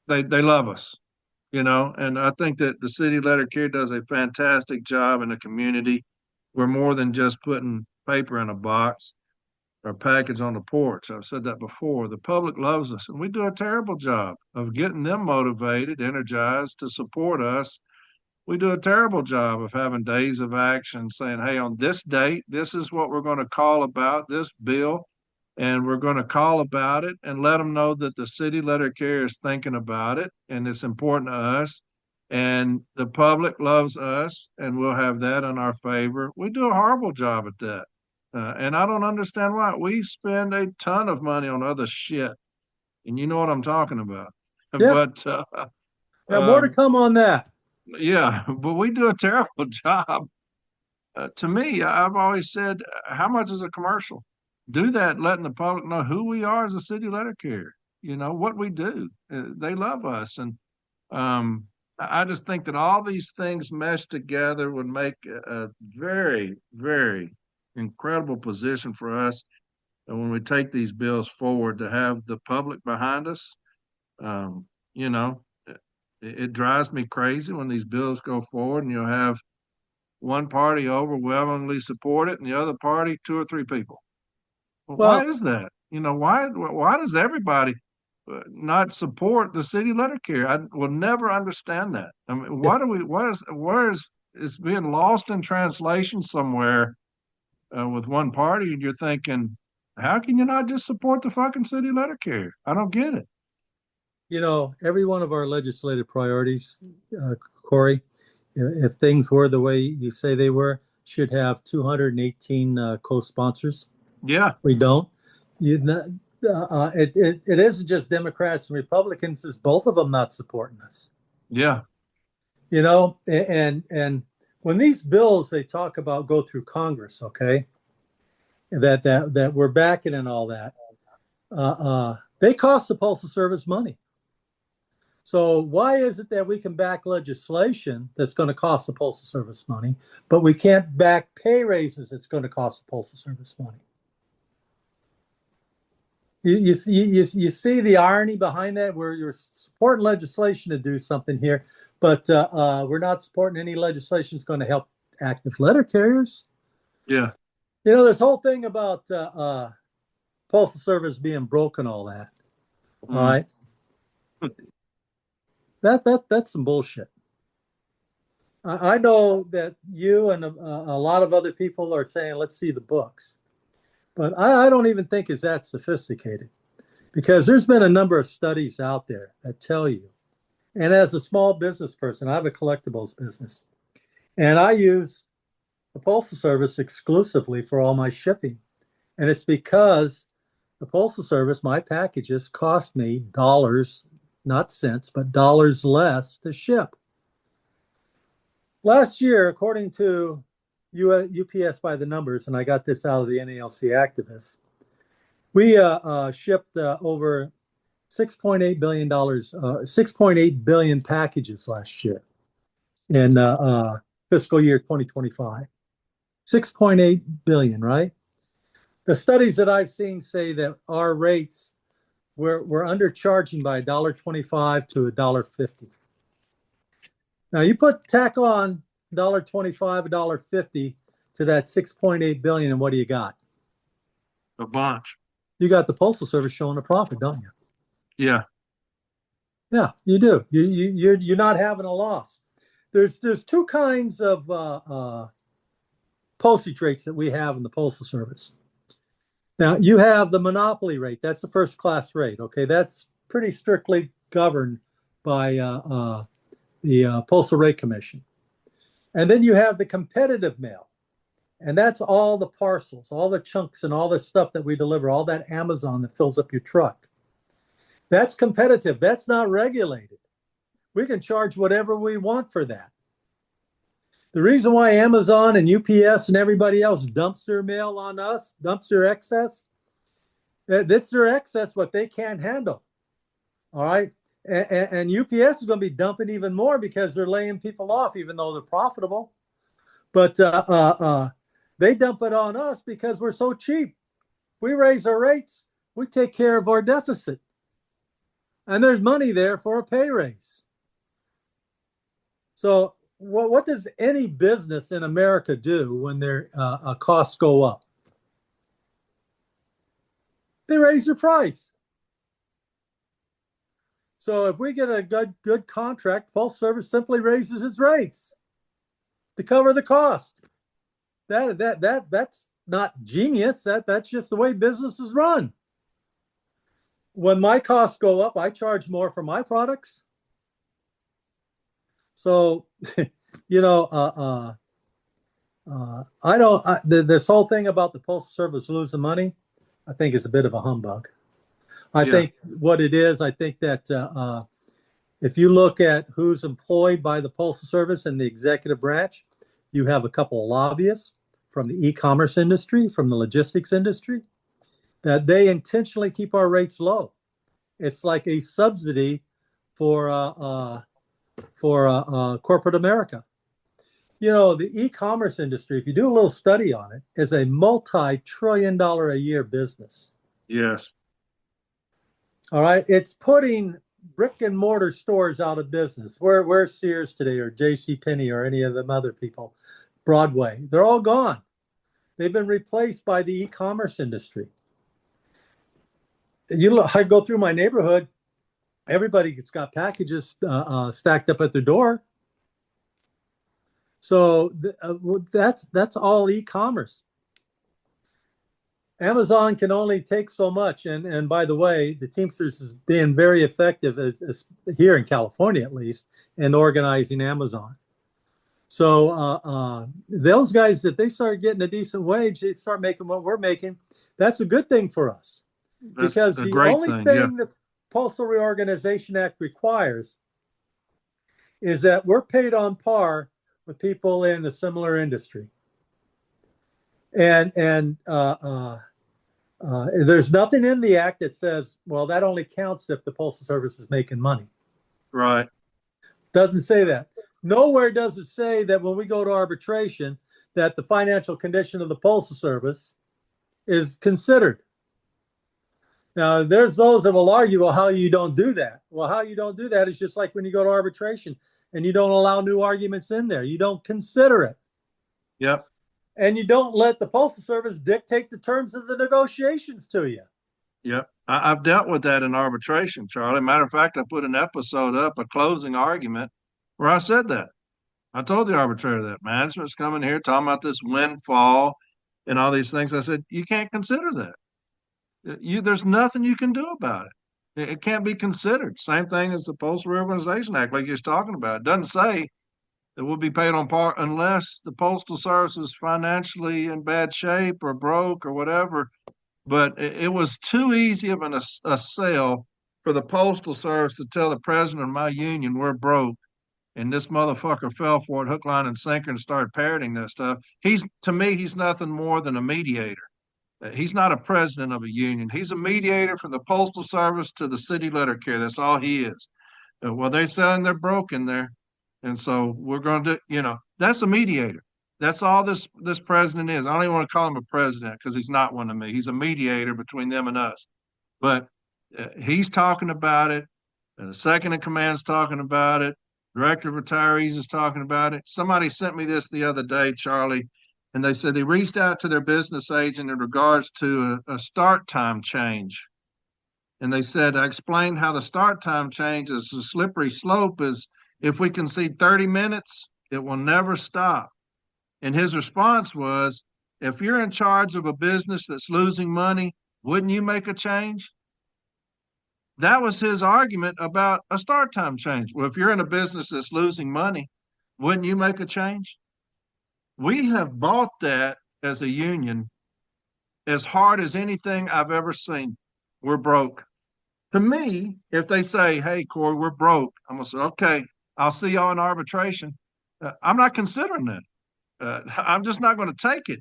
They love us, and I think that the city letter carrier does a fantastic job in the community. We're more than just putting paper in a box or package on the porch. I've said that before. The public loves us, and we do a terrible job of getting them motivated, energized to support us. We do a terrible job of having days of action saying, hey, on this date, this is what we're going to call about this bill, and we're going to call about it and let them know that the city letter carrier is thinking about it and it's important to us. And the public loves us, and we'll have that in our favor. We do a horrible job at that. And I don't understand why. We spend a ton of money on other shit, and you know what I'm talking about. yeah, But more to come on that. yeah, but we do a terrible job. To me, I've always said, how much is a commercial? Do that, letting the public know who we are as a city letter carrier. what we do. They love us. And I just think that all these things meshed together would make a very, very incredible position for us. And when we take these bills forward, to have the public behind us, um, you know, it drives me crazy when these bills go forward and you'll have one party overwhelmingly support it and the other party, two or three people. Well, why Well, is that? Why does everybody not support the city letter carrier? I will never understand that. I mean, yeah, where is it's being lost in translation somewhere with one party, and you're thinking, how can you not just support the fucking city letter carrier? I don't get it. every one of our legislative priorities, Corey, if things were the way you say they were, should have 218 co-sponsors. Yeah, We don't. It isn't just Democrats and Republicans; it's both of them not supporting us. yeah, And when these bills they talk about go through Congress, okay, that we're backing and all that, they cost the Postal Service money. So why is it that we can back legislation that's going to cost the Postal Service money, but we can't back pay raises that's going to cost the Postal Service money? You see the irony behind that, where you're supporting legislation to do something here, but we're not supporting any legislation that's going to help active letter carriers. yeah. This whole thing about Postal Service being broken, all that. All right. That's some bullshit. I know that you and a lot of other people are saying, let's see the books. But I don't even think it's that sophisticated, because there's been a number of studies out there that tell you, and as a small business person, I have a collectibles business, and I use the Postal Service exclusively for all my shipping. And it's because the Postal Service, my packages cost me dollars, not cents, but dollars less to ship. Last year, according to UPS by the numbers, and I got this out of the NALC activists, we shipped over $6.8 billion, 6.8 billion packages last year in fiscal year 2025. 6.8 billion, right? The studies that I've seen say that our rates we're undercharging by $1.25 to $1.50. Now you tack on $1.25, $1.50 to that 6.8 billion, and what do you got? A bunch. You got the Postal Service showing a profit, don't you? Yeah. Yeah, you do. You're not having a loss. There's two kinds of postage rates that we have in the Postal Service. Now you have the monopoly rate. That's the first class rate. Okay, that's pretty strictly governed by the Postal Rate Commission. And then you have the competitive mail. And that's all the parcels, all the chunks, and all the stuff that we deliver, all that Amazon that fills up your truck. That's competitive. That's not regulated. We can charge whatever we want for that. The reason why Amazon and UPS and everybody else dumps their mail on us, dumps their excess, that's their excess, what they can't handle. All right. And UPS is going to be dumping even more because they're laying people off, even though they're profitable. But they dump it on us because we're so cheap. We raise our rates, we take care of our deficit. And there's money there for a pay raise. So what does any business in America do when their costs go up? They raise their price. So if we get a good contract, Postal Service simply raises its rates to cover the cost. That's not genius. That's just the way businesses run. When my costs go up, I charge more for my products. So, I don't. This whole thing about the Postal Service losing money, I think is a bit of a humbug. I think what it is, I think that if you look at who's employed by the Postal Service and the executive branch, you have a couple of lobbyists from the e-commerce industry, from the logistics industry, that they intentionally keep our rates low. It's like a subsidy for corporate America. You know, the e-commerce industry, if you do a little study on it, is a multi-trillion-dollar a year business. Yes. All right, it's putting brick and mortar stores out of business. Where's Sears today, or J.C. Penney, or any of them other people? Broadway, they're all gone. They've been replaced by the e-commerce industry. I go through my neighborhood. Everybody's got packages stacked up at their door. So that's all e-commerce. Amazon can only take so much, and by the way, the Teamsters is being very effective as here in California, at least, in organizing Amazon. So those guys, that they start getting a decent wage, they start making what we're making. That's a good thing for us, That's because a the great only thing. thing the Postal Reorganization Act requires is that we're paid on par with people in the similar industry. And there's nothing in the act that says, well, that only counts if the Postal Service is making money. Right. Doesn't say that. Nowhere does it say that when we go to arbitration that the financial condition of the Postal Service is considered. Now, there's those that will argue, well, how you don't do that. Well, how you don't do that is just like when you go to arbitration and you don't allow new arguments in there. You don't consider it. Yep. And you don't let the Postal Service dictate the terms of the negotiations to you. Yep. I've dealt with that in arbitration, Charlie. Matter of fact, I put an episode up, a closing argument, where I said that. I told the arbitrator that management's coming here talking about this windfall and all these things. I said, you can't consider that. There's nothing you can do about it. It can't be considered. Same thing as the Postal Reorganization Act, like you're talking about. It doesn't say that we'll be paid on par unless the Postal Service is financially in bad shape or broke or whatever. But it was too easy of a sale for the Postal Service to tell the president of my union we're broke. And this motherfucker fell for it hook, line, and sinker and started parroting that stuff. To me, he's nothing more than a mediator. He's not a president of a union. He's a mediator from the Postal Service to the city letter carrier. That's all he is. Well, they're saying they're broken there. And so we're going to do, that's a mediator. That's all this president is. I don't even want to call him a president because he's not one to me. He's a mediator between them and us. But he's talking about it. The second in command's talking about it. Director of Retirees is talking about it. Somebody sent me this the other day, Charlie, and they said they reached out to their business agent in regards to a start time change. And they said, I explained how the start time change is a slippery slope is if we concede 30 minutes, it will never stop. And his response was, if you're in charge of a business that's losing money, wouldn't you make a change? That was his argument about a start time change. Well, if you're in a business that's losing money, wouldn't you make a change? We have bought that as a union as hard as anything I've ever seen. We're broke. To me, if they say, hey, Corey, we're broke, I'm going to say, okay, I'll see y'all in arbitration. I'm not considering that. I'm just not going to take it.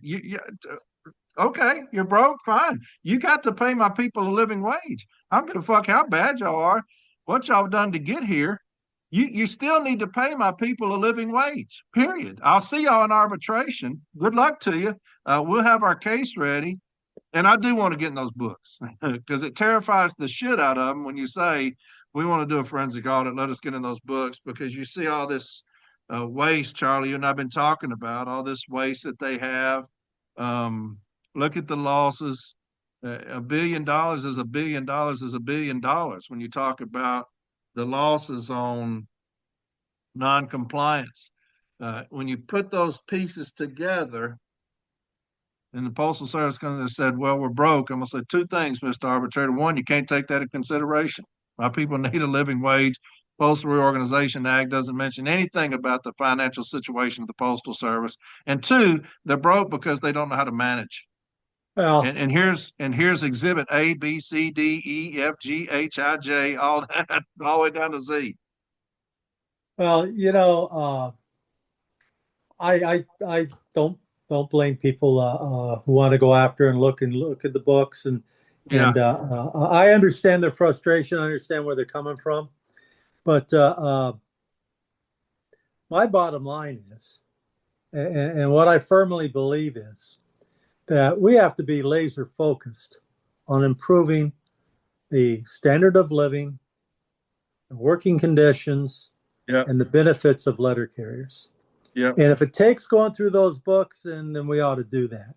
Okay, you're broke, fine. You got to pay my people a living wage. I don't give a fuck how bad y'all are, what y'all done to get here. You still need to pay my people a living wage, period. I'll see y'all in arbitration. Good luck to you. We'll have our case ready. And I do want to get in those books because it terrifies the shit out of them when you say, we want to do a forensic audit, let us get in those books, because you see all this waste, Charlie, you and I've been talking about, all this waste that they have. Look at the losses. $1 billion is $1 billion is $1 billion when you talk about the losses on non-compliance. When you put those pieces together, and the Postal Service comes and said, well, we're broke, I'm going to say two things, Mr. Arbitrator. One, you can't take that into consideration. My people need a living wage. Postal Reorganization Act doesn't mention anything about the financial situation of the Postal Service. And two, they're broke because they don't know how to manage. Well, and here's exhibit A, B, C, D, E, F, G, H, I, J, all that, all the way down to Z. well, I don't blame people who want to go after and look at the books, and Yeah. And I understand their frustration. I understand where they're coming from. But my bottom line is, and what I firmly believe is, that we have to be laser focused on improving the standard of living, the working conditions, Yep. and the benefits of letter carriers. Yep. And if it takes going through those books, then we ought to do that.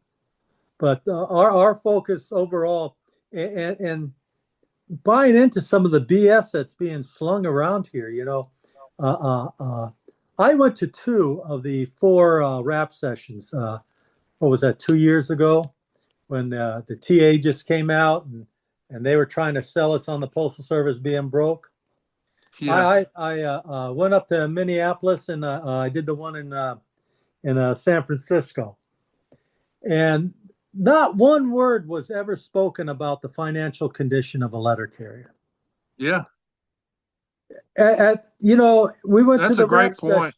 But our focus overall, and buying into some of the BS that's being slung around here, I went to two of the four rap sessions. What was that, 2 years ago, when the TA just came out and they were trying to sell us on the Postal Service being broke. Yeah. I went up to Minneapolis and I did the one in San Francisco, and not one word was ever spoken about the financial condition of a letter carrier. Yeah. We went to That's a the rap great session. point.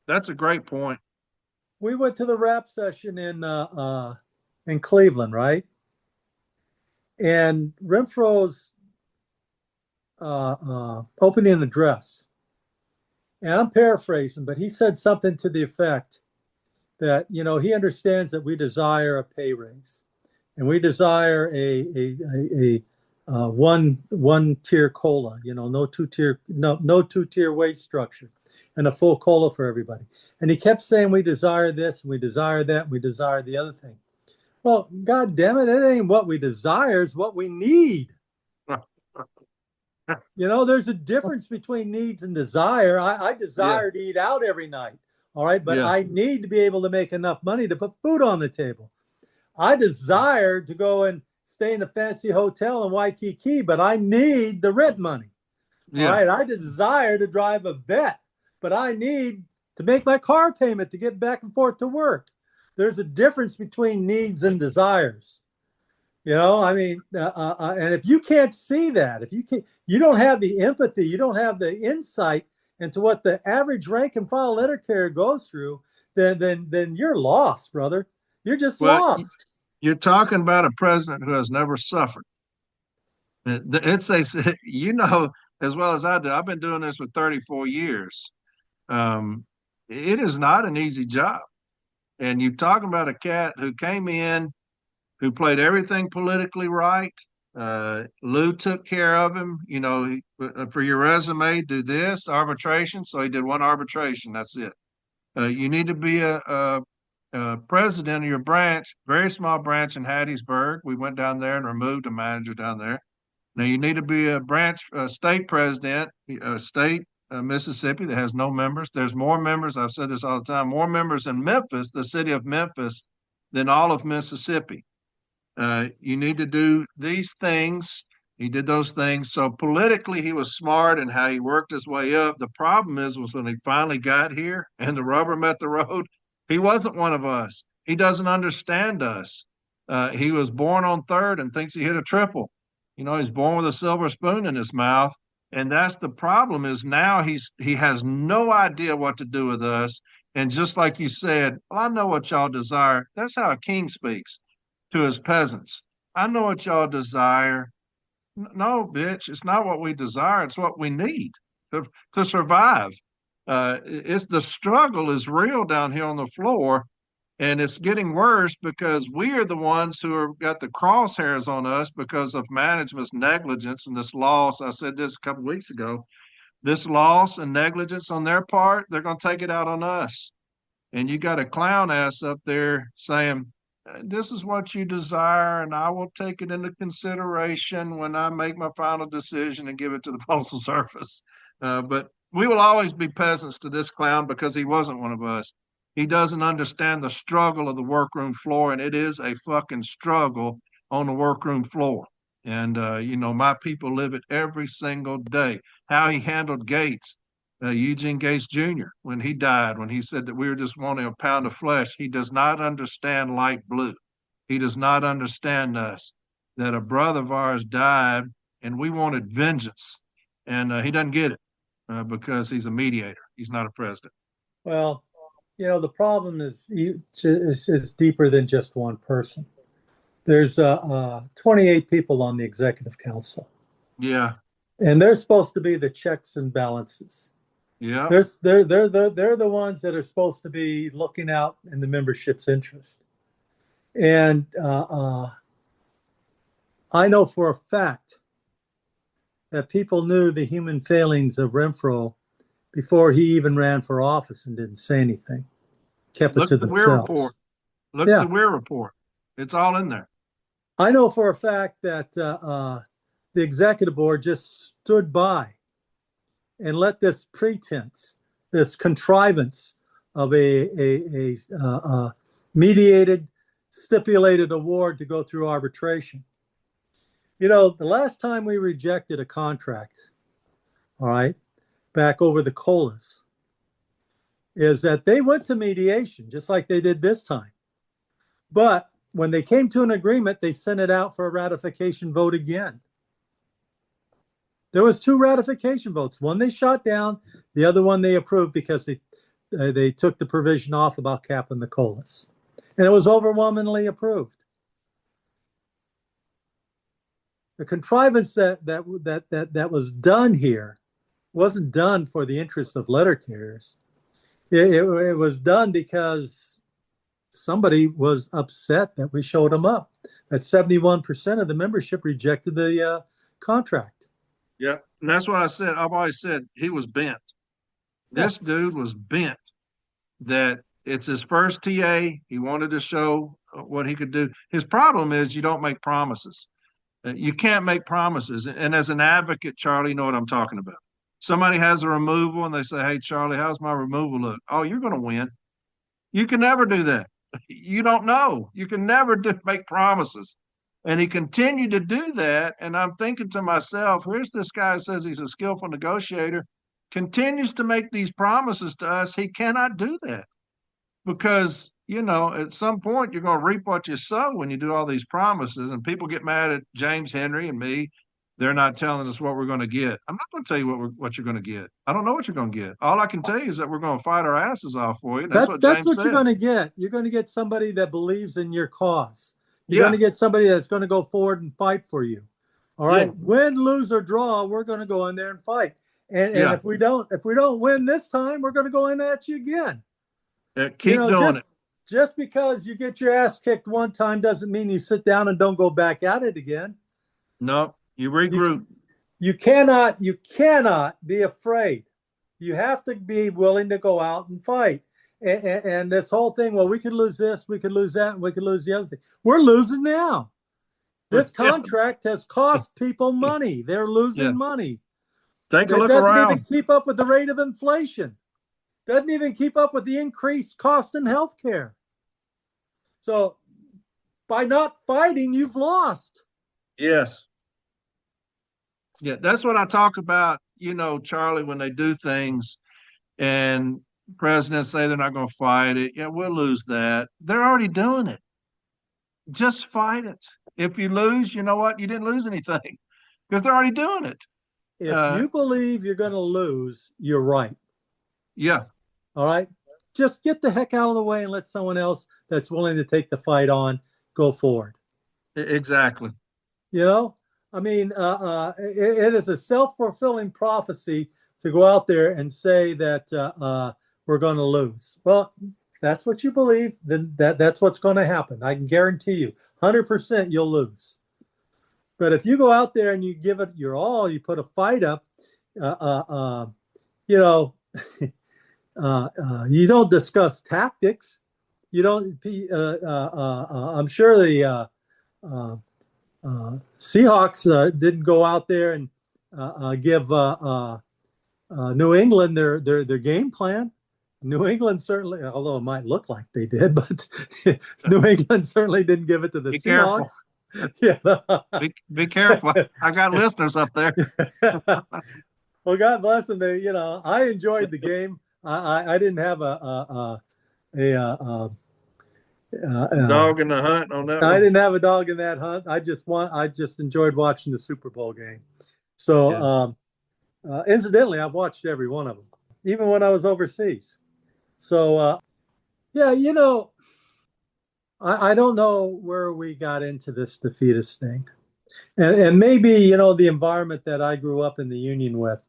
That's a great point. We went to the rap session in Cleveland, right? And Renfro's opening address, and I'm paraphrasing, but he said something to the effect that he understands that we desire a pay raise, and we desire a one tier cola. No two tier wage structure, and a full cola for everybody. And he kept saying we desire this, and we desire that, and we desire the other thing. Well, God damn it, it ain't what we desire; it's what we need. There's a difference between needs and desire. I Yeah. desire to eat out every night. All right. But Yeah. I need to be able to make enough money to put food on the table. I desire to go and stay in a fancy hotel in Waikiki, but I need the rent money. All Yeah. right. I desire to drive a vet, but I need to make my car payment to get back and forth to work. There's a difference between needs and desires. And if you can't see that, if you don't have the empathy, you don't have the insight into what the average rank and file letter carrier goes through, then you're lost, brother. You're just Well, lost. you're talking about a president who has never suffered. It's a, as well as I do. I've been doing this for 34 years. Um, it is not an easy job. And you're talking about a cat who came in, who played everything politically right. Lou took care of him. For your resume, do this arbitration. So he did one arbitration. That's it. You need to be a president of your branch, very small branch in Hattiesburg. We went down there and removed a manager down there. Now you need to be a branch state president, state Mississippi that has no members. There's more members. I've said this all the time. More members in Memphis, the city of Memphis, than all of Mississippi. You need to do these things. He did those things. So politically, he was smart in how he worked his way up. The problem was when he finally got here and the rubber met the road, he wasn't one of us. He doesn't understand us. He was born on third and thinks he hit a triple. He's born with a silver spoon in his mouth. And that's the problem is now he has no idea what to do with us. And just like you said, well, I know what y'all desire. That's how a king speaks to his peasants. I know what y'all desire. No, bitch, it's not what we desire. It's what we need to survive. It's the struggle is real down here on the floor, and it's getting worse because we are the ones who have got the crosshairs on us because of management's negligence and this loss. I said this a couple of weeks ago. This loss and negligence on their part, they're going to take it out on us. And you got a clown ass up there saying, this is what you desire, and I will take it into consideration when I make my final decision and give it to the Postal Service. But we will always be peasants to this clown because he wasn't one of us. He doesn't understand the struggle of the workroom floor, and it is a fucking struggle on the workroom floor. And, my people live it every single day. How he handled Gates, Eugene Gates Jr., when he died, when he said that we were just wanting a pound of flesh, he does not understand light blue. He does not understand us, that a brother of ours died and we wanted vengeance. And he doesn't get it because he's a mediator. He's not a president. Well, the problem is deeper than just one person. There's 28 people on the executive council, Yeah. and they're supposed to be the checks and balances. Yeah. They're the ones that are supposed to be looking out in the membership's interest. And I know for a fact that people knew the human failings of Renfro before he even ran for office and didn't say anything, kept it Look to at the Weir report. themselves. Look at Yeah, the Weir report. It's all in there. I know for a fact that the executive board just stood by and let this pretense, this contrivance of a mediated, stipulated award to go through arbitration. You know, the last time we rejected a contract, all right, back over the COLAs, is that they went to mediation just like they did this time. But when they came to an agreement, they sent it out for a ratification vote again. There was 2 ratification votes. One they shot down, the other one they approved because they took the provision off about capping the COLAs. And it was overwhelmingly approved. The contrivance that was done here wasn't done for the interest of letter carriers. It was done because somebody was upset that we showed them up. That 71% of the membership rejected the contract. Yeah. And that's what I said. I've always said he was bent. This dude was bent that it's his first TA. He wanted to show what he could do. His problem is you don't make promises. You can't make promises. And as an advocate, Charlie, you know what I'm talking about. Somebody has a removal and they say, "Hey, Charlie, how's my removal look?" "Oh, you're going to win." You can never do that. You don't know. You can never make promises. And he continued to do that. And I'm thinking to myself, here's this guy who says he's a skillful negotiator, continues to make these promises to us. He cannot do that because, you know, at some point you're going to reap what you sow when you do all these promises. And people get mad at James Henry and me. They're not telling us what we're going to get. I'm not going to tell you what you're going to get. I don't know what you're going to get. All I can tell you is that we're going to fight our asses off for you. That's what That's James what you're said. going to get. You're going to get somebody that believes in your cause. You're going Yeah. to get somebody that's going to go forward and fight for you. All right. Yeah. Win, lose, or draw, we're going to go in there and fight. And Yeah. if we don't win this time, we're going to go in at you again. Keep doing it. Just because you get your ass kicked one time doesn't mean you sit down and don't go back at it again. No, you regroup. You cannot be afraid. You have to be willing to go out and fight. And this whole thing, well, we could lose this, we could lose that, and we could lose the other thing. We're losing now. This contract has cost people money. They're losing money. Take a look doesn't around. even keep up with the rate of inflation. Doesn't even keep up with the increased cost in healthcare. So by not fighting, you've lost. Yes. Yeah, that's what I talk about, you know, Charlie, when they do things and presidents say they're not going to fight it. Yeah, we'll lose that. They're already doing it. Just fight it. If you lose, you know what? You didn't lose anything because they're already doing it. If you believe you're going to lose, you're right. Yeah. All right. Just get the heck out of the way and let someone else that's willing to take the fight on go forward. Exactly. You know, I mean, it is a self-fulfilling prophecy to go out there and say that we're going to lose. Well, that's what you believe, then that's what's going to happen. I can guarantee you 100% you'll lose. But if you go out there and you give it your all, you put a fight up, you know, you don't discuss tactics. You don't. I'm sure the Seahawks didn't go out there and give New England their game plan. New England certainly, although it might look like they did, but New England certainly didn't give it to the Seahawks. Careful. Yeah. Be careful. I got listeners up there. Well, God bless them. You know, I enjoyed the game. I didn't have a dog in the hunt on that I one. didn't have a dog in that hunt. I just enjoyed watching the Super Bowl game. So, incidentally, I've watched every one of them, even when I was overseas. So, yeah, you know, I don't know where we got into this defeatist thing. And maybe, the environment that I grew up in the union with,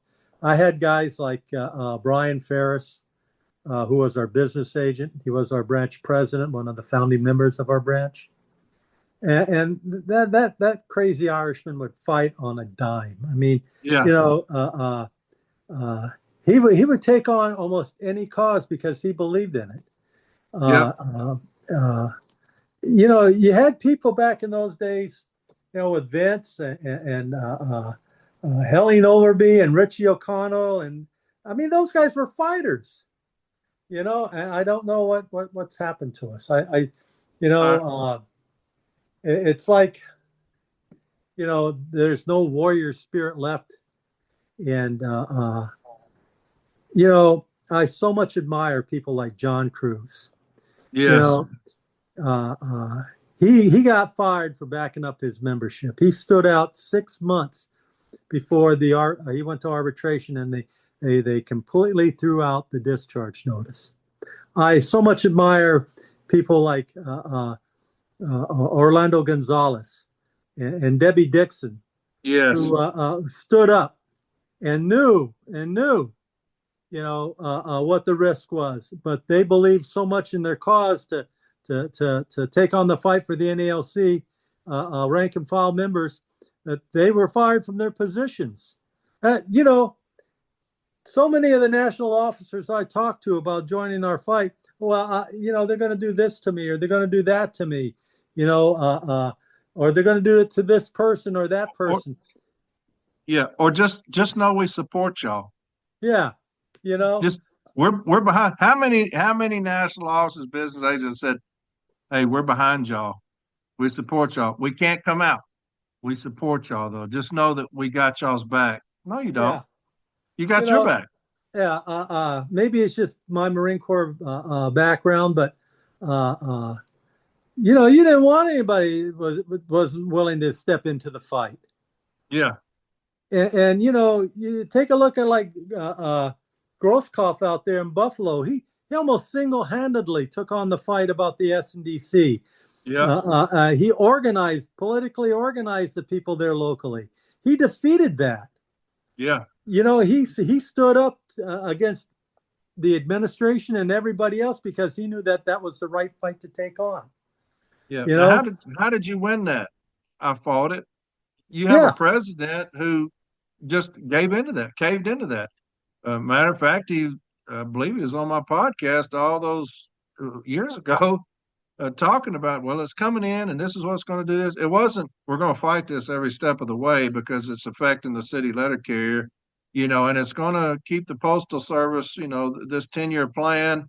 I had guys like Brian Ferris, who was our business agent. He was our branch president, one of the founding members of our branch. And that crazy Irishman would fight on a dime. I mean, Yeah. you know, he would take on almost any cause because he believed in it. Yep. Uh, uh, uh, you had people back in those days, with Vince and Helene Overby and Richie O'Connell, and I mean those guys were fighters. And I don't know what's happened to us. You Uh, know, it's like there's no warrior spirit left, and I so much admire people like John Cruz. You yes. know, uh, uh, he got fired for backing up his membership. He stood out 6 months before he went to arbitration, and they completely threw out the discharge notice. I so much admire people like Orlando Gonzalez and Debbie Dixon, Yes. who stood up and knew what the risk was, but they believed so much in their cause to take on the fight for the NALC rank and file members that they were fired from their positions. So many of the national officers I talked to about joining our fight, well, they're going to do this to me, or they're going to do that to me, or they're going to do it to this person or that Or person. yeah, or just know we support y'all. Yeah, you know, Just we're behind. How many national officers, business agents said, "Hey, we're behind y'all. We support y'all. We can't come out. We support y'all though. Just know that we got y'all's back." No, you don't. yeah, You you got your know, back. yeah. Maybe it's just my Marine Corps background, but uh, uh, you didn't want anybody wasn't willing to step into the fight. Yeah. And you take a look at like Grosskopf out there in Buffalo. He almost single-handedly took on the fight about the SNDC. Yeah. He politically organized the people there locally. He defeated that. Yeah. He stood up against the administration and everybody else because he knew that was the right fight to take on. Yeah. You Now, how know, did you win that? I fought it. You have a yeah, president who just gave into that, caved into that. Matter of fact, I believe he was on my podcast all those years ago, talking about, well, it's coming in and this is what's going to do this. It wasn't, we're going to fight this every step of the way because it's affecting the city letter carrier, and it's going to keep the postal service, this 10-year plan.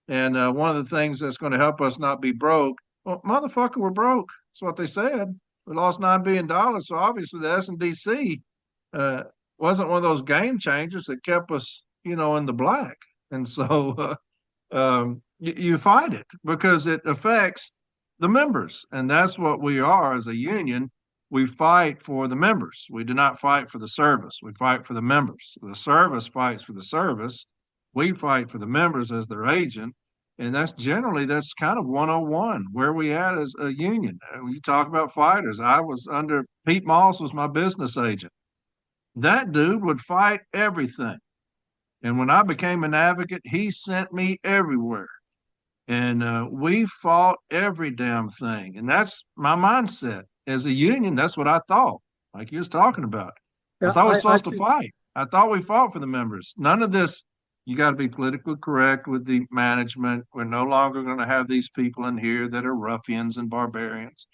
And one of the things that's going to help us not be broke. Well, motherfucker, we're broke. That's what they said. We lost $9 billion. So obviously the SNDC uh, wasn't one of those game changers that kept us, in the black. And so you fight it because it affects the members. And that's what we are as a union. We fight for the members. We do not fight for the service. We fight for the members. The service fights for the service. We fight for the members as their agent. And that's kind of 101 where we at as a union. You talk about fighters. I was under Pete Moss was my business agent. That dude would fight everything. And when I became an advocate, he sent me everywhere. And we fought every damn thing. And that's my mindset. As a union, that's what I thought, like you was talking about. I yeah. thought we were I supposed to think fight. I thought we fought for the members. None of this, you got to be politically correct with the management. We're no longer going to have these people in here that are ruffians and barbarians.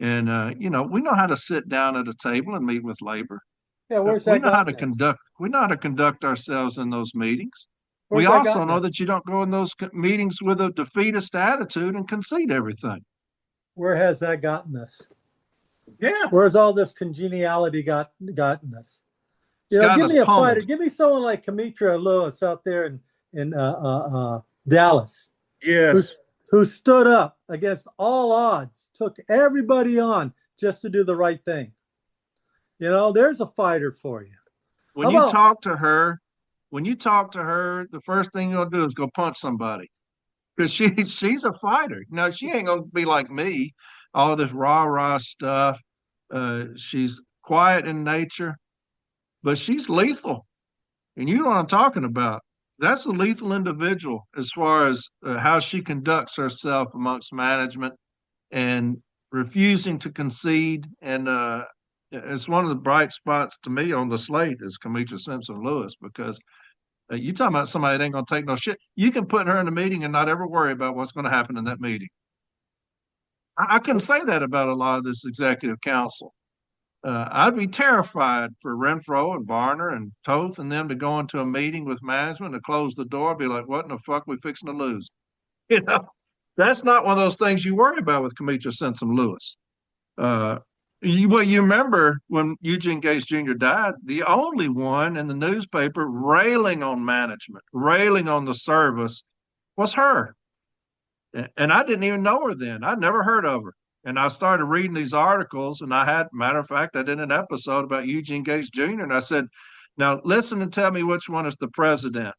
And, we know how to sit down at a table and meet with labor. yeah. Where's We that know how to gotten us? conduct ourselves in those meetings. We Where's that also gotten know that us? you don't go in those meetings with a defeatist attitude and concede everything. Where has that gotten us? Yeah. Where's all this congeniality gotten us? It's gotten Give us me a fighter. pummeled. Give me someone like Kamitra Lewis out there in Dallas, who Yes. who stood up against all odds, took everybody on just to do the right thing. There's a fighter for you. When How you about talk to her, when you talk to her, the first thing you'll do is go punch somebody because she's a fighter. No, she ain't gonna be like me, all this rah-rah stuff. She's quiet in nature, but she's lethal. And you know what I'm talking about. That's a lethal individual as far as how she conducts herself amongst management and refusing to concede. And it's one of the bright spots to me on the slate is Kamisha Simpson Lewis, because you talking about somebody that ain't going to take no shit. You can put her in a meeting and not ever worry about what's going to happen in that meeting. I couldn't say that about a lot of this executive council. I'd be terrified for Renfro and Varner and Toth and them to go into a meeting with management and close the door, be like, what in the fuck we fixing to lose? You know, that's not one of those things you worry about with Kamisha Simpson Lewis. You remember when Eugene Gates Jr. died, the only one in the newspaper railing on management, railing on the service was her. And I didn't even know her then. I'd never heard of her. And I started reading these articles, and matter of fact, I did an episode about Eugene Gates Jr. And I said, now listen and tell me which one is the president.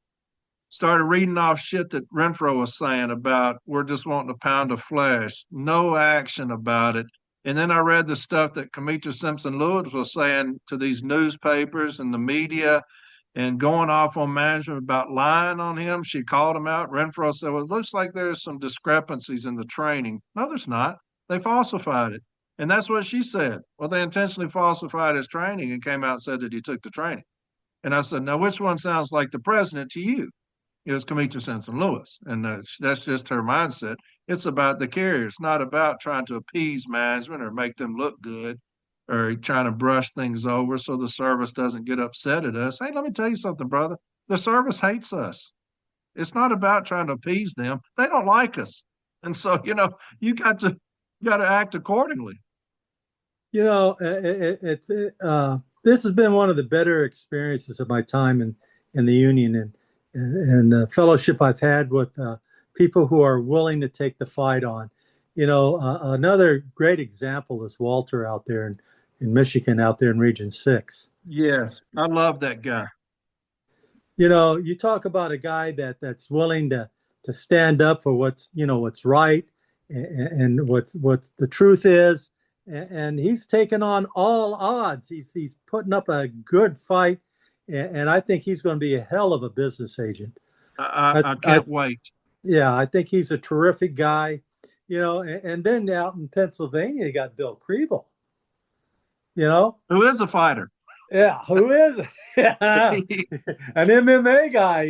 Started reading off shit that Renfro was saying about we're just wanting a pound of flesh, no action about it. And then I read the stuff that Kamisha Simpson Lewis was saying to these newspapers and the media and going off on management about lying on him. She called him out. Renfro said, well, it looks like there's some discrepancies in the training. No, there's not. They falsified it. And that's what she said. Well, they intentionally falsified his training and came out and said that he took the training. And I said, now, which one sounds like the president to you? It was Kamisha Simpson Lewis. And that's just her mindset. It's about the carrier. It's not about trying to appease management or make them look good or trying to brush things over so the service doesn't get upset at us. Hey, let me tell you something, brother. The service hates us. It's not about trying to appease them. They don't like us. And so, you got to act accordingly. This has been one of the better experiences of my time in the union and the fellowship I've had with people who are willing to take the fight on. Another great example is Walter out there in Michigan, out there in Region 6. Yes, I love that guy. You talk about a guy that's willing to stand up for what's right and what's the truth is, and he's taken on all odds. He's putting up a good fight, and I think he's going to be a hell of a business agent. I can't wait. Yeah, I think he's a terrific guy. And then out in Pennsylvania, you got Bill Kriebel. Who is a fighter? Yeah, who is yeah. An MMA guy,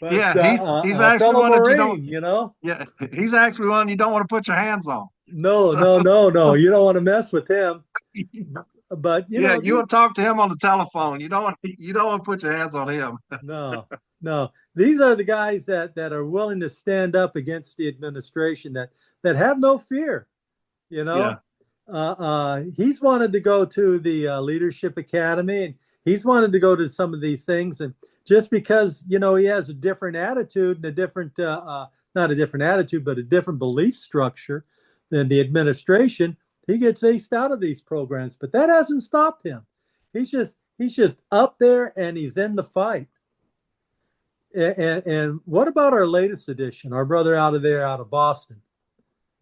But, yeah, he's actually one Marine, that you don't. Yeah, he's actually one you don't want to put your hands on. No, no. You don't want to mess with him. But you want to talk to him on the telephone. You don't want to put your hands on him. No. These are the guys that are willing to stand up against the administration that have no fear. Yeah. He's wanted to go to the Leadership Academy, and he's wanted to go to some of these things. And just because, he has a different attitude and a different, not a different attitude, but a different belief structure than the administration, he gets aced out of these programs. But that hasn't stopped him. He's just up there and he's in the fight. And what about our latest edition, our brother out of Boston?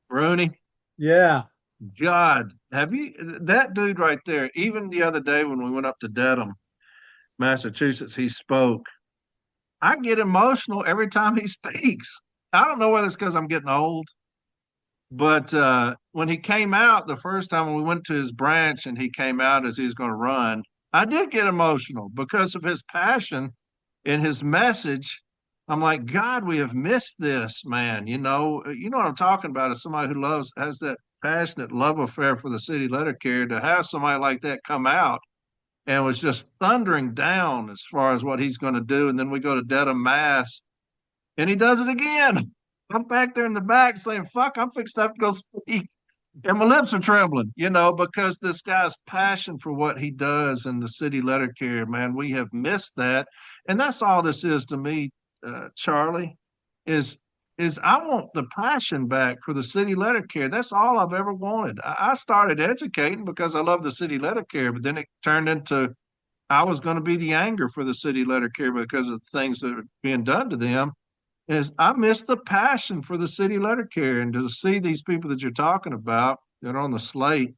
Rooney? Yeah. God, that dude right there, even the other day when we went up to Dedham, Massachusetts, he spoke. I get emotional every time he speaks. I don't know whether it's because I'm getting old, but when he came out the first time when we went to his branch and he came out as he was going to run, I did get emotional because of his passion and his message. I'm like, God, we have missed this, man. You know what I'm talking about is somebody who has that passionate love affair for the city letter carrier. To have somebody like that come out and was just thundering down as far as what he's going to do. And then we go to Dedham, Mass, and he does it again. I'm back there in the back saying, fuck, I'm fixed up to go speak. And my lips are trembling, because this guy's passion for what he does in the city letter carrier, man, we have missed that. And that's all this is to me, Charlie, is I want the passion back for the city letter carrier. That's all I've ever wanted. I started educating because I love the city letter carrier, but then it turned into I was going to be the anger for the city letter carrier because of the things that are being done to them. is I miss the passion for the city letter carrier, and to see these people that you're talking about that are on the slate.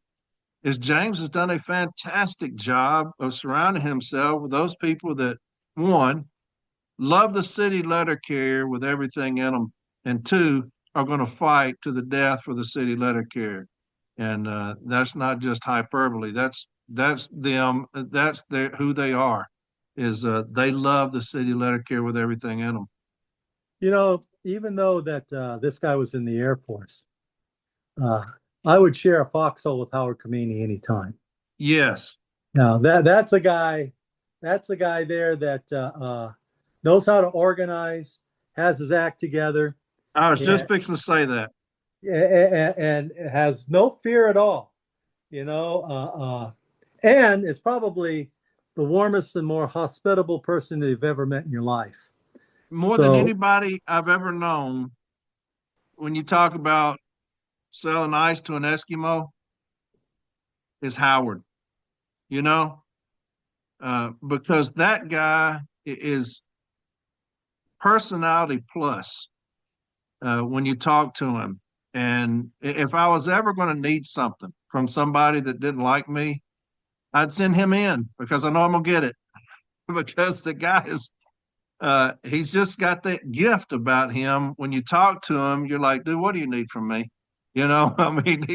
Is James has done a fantastic job of surrounding himself with those people that, one, love the city letter carrier with everything in them, and two, are going to fight to the death for the city letter carrier. And that's not just hyperbole. That's them. That's who they are. Is they love the city letter carrier with everything in them. Even though that this guy was in the Air Force, uh, I would share a foxhole with Howard Kamini anytime. Yes, Now that's a guy, there that knows how to organize, has his act together, I was just and, fixing to say that. and has no fear at all. And is probably the warmest and more hospitable person that you've ever met in your life. More than So anybody I've ever known, when you talk about selling ice to an Eskimo, is Howard. You know, because that guy is personality plus when you talk to him. And if I was ever going to need something from somebody that didn't like me, I'd send him in because I know I'm gonna get it. Because the guy is, he's just got that gift about him. When you talk to him, you're like, dude, what do you need from me? I mean,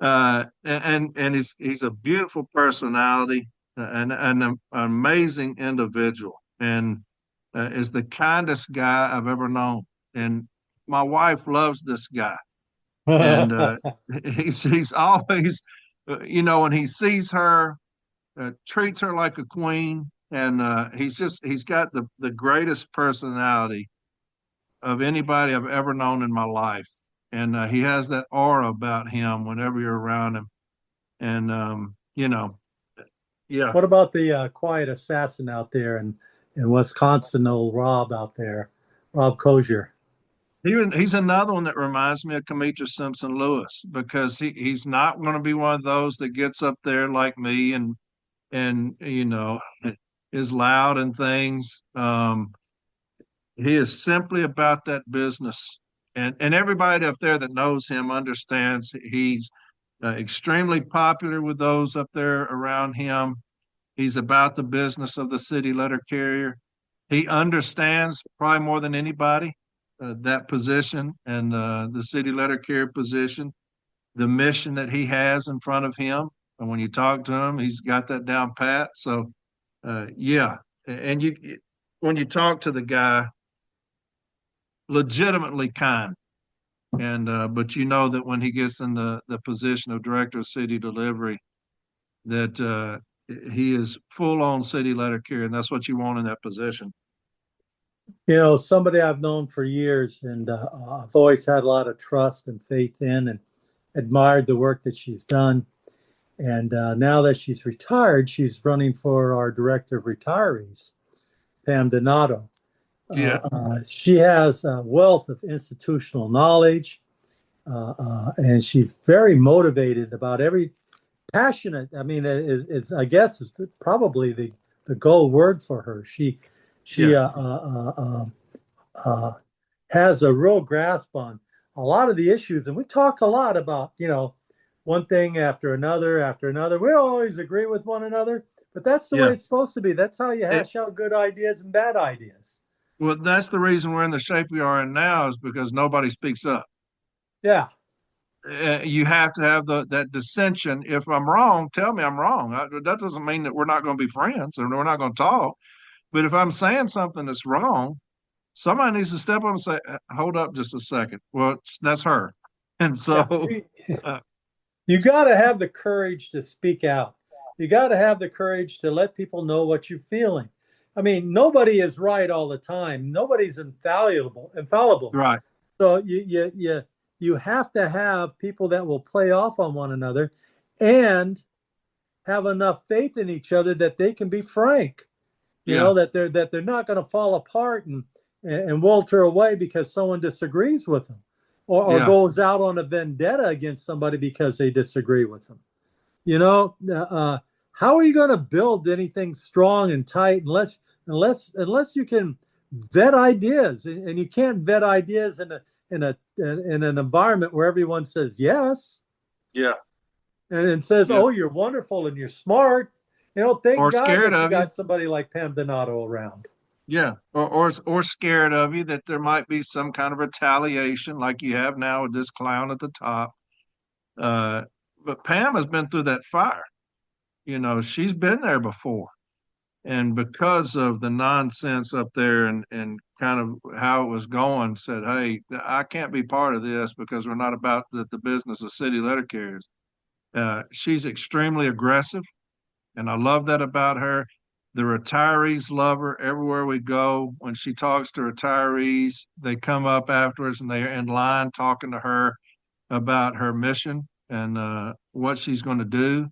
and he's a beautiful personality, and an amazing individual, and is the kindest guy I've ever known. And my wife loves this guy, and he's always, when he sees her, treats her like a queen, and he's got the greatest personality of anybody I've ever known in my life, and he has that aura about him whenever you're around him, and yeah, what about the quiet assassin out there in Wisconsin, old Rob out there, Rob Cozier? he's another one that reminds me of Demetra Simpson Lewis, because he's not going to be one of those that gets up there like me and is loud and things. He is simply about that business, and everybody up there that knows him understands he's extremely popular with those up there around him. He's about the business of the city letter carrier. He understands probably more than anybody that position, and the city letter carrier position, the mission that he has in front of him. And when you talk to him, he's got that down pat. So, yeah. And when you talk to the guy, legitimately kind. And but you know that when he gets in the position of director of city delivery, that he is full on city letter carrier, and that's what you want in that position. Somebody I've known for years, and I've always had a lot of trust and faith in, and admired the work that she's done. And now that she's retired, she's running for our director of retirees, Pam Donato. Yeah, She has a wealth of institutional knowledge, and she's very motivated about every passionate. I mean, it's I guess is probably the goal word for her. She yeah, has a real grasp on a lot of the issues, and we talked a lot about one thing after another after another. We don't always agree with one another, but that's the way yeah. it's supposed to be. That's how you It, hash out good ideas and bad ideas. well, that's the reason we're in the shape we are in now, is because nobody speaks up. Yeah, You have to have that dissension. If I'm wrong, tell me I'm wrong. That doesn't mean that we're not going to be friends and we're not going to talk. But if I'm saying something that's wrong, somebody needs to step up and say, "Hold up, just a second." Well, that's her, and yeah. so uh, You got to have the courage to speak out. You got to have the courage to let people know what you're feeling. I mean, nobody is right all the time. Nobody's infallible. right, So you have to have people that will play off on one another and have enough faith in each other that they can be frank. yeah, That they're not going to fall apart and welter away because someone disagrees with them, or yeah, goes out on a vendetta against somebody because they disagree with them. You know, how are you going to build anything strong and tight unless you can vet ideas, and you can't vet ideas in an environment where everyone says yes Yeah. and says, Yeah. "Oh, you're wonderful and you're smart." Thank Or God scared that you of you. got somebody like Pam Donato around. Yeah. Or scared of you that there might be some kind of retaliation like you have now with this clown at the top. Uh, but Pam has been through that fire. She's been there before. And because of the nonsense up there and kind of how it was going, said, hey, I can't be part of this because we're not about the business of city letter carriers. She's extremely aggressive, and I love that about her. The retirees love her everywhere we go. When she talks to retirees, they come up afterwards and they're in line talking to her about her mission and what she's going to do.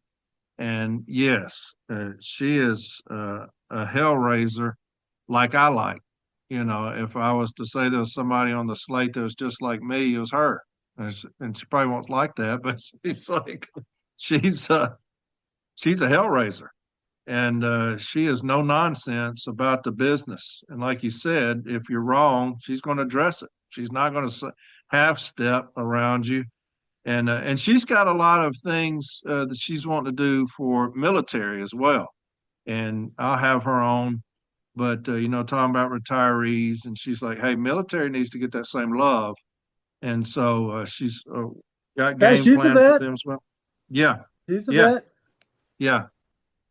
And yes, she is a hellraiser like I like. If I was to say there was somebody on the slate that was just like me, it was her. And she probably won't like that, but she's uh, she's a hellraiser. And she is no nonsense about the business. And like you said, if you're wrong, she's going to address it. She's not going to half step around you. And she's got a lot of things that she's wanting to do for military as well. And I'll have her on, but talking about retirees, and she's like, "Hey, military needs to get that same love," and so she's got Yeah, game she's a plan for vet. them as well. Yeah, She's a yeah, vet. yeah,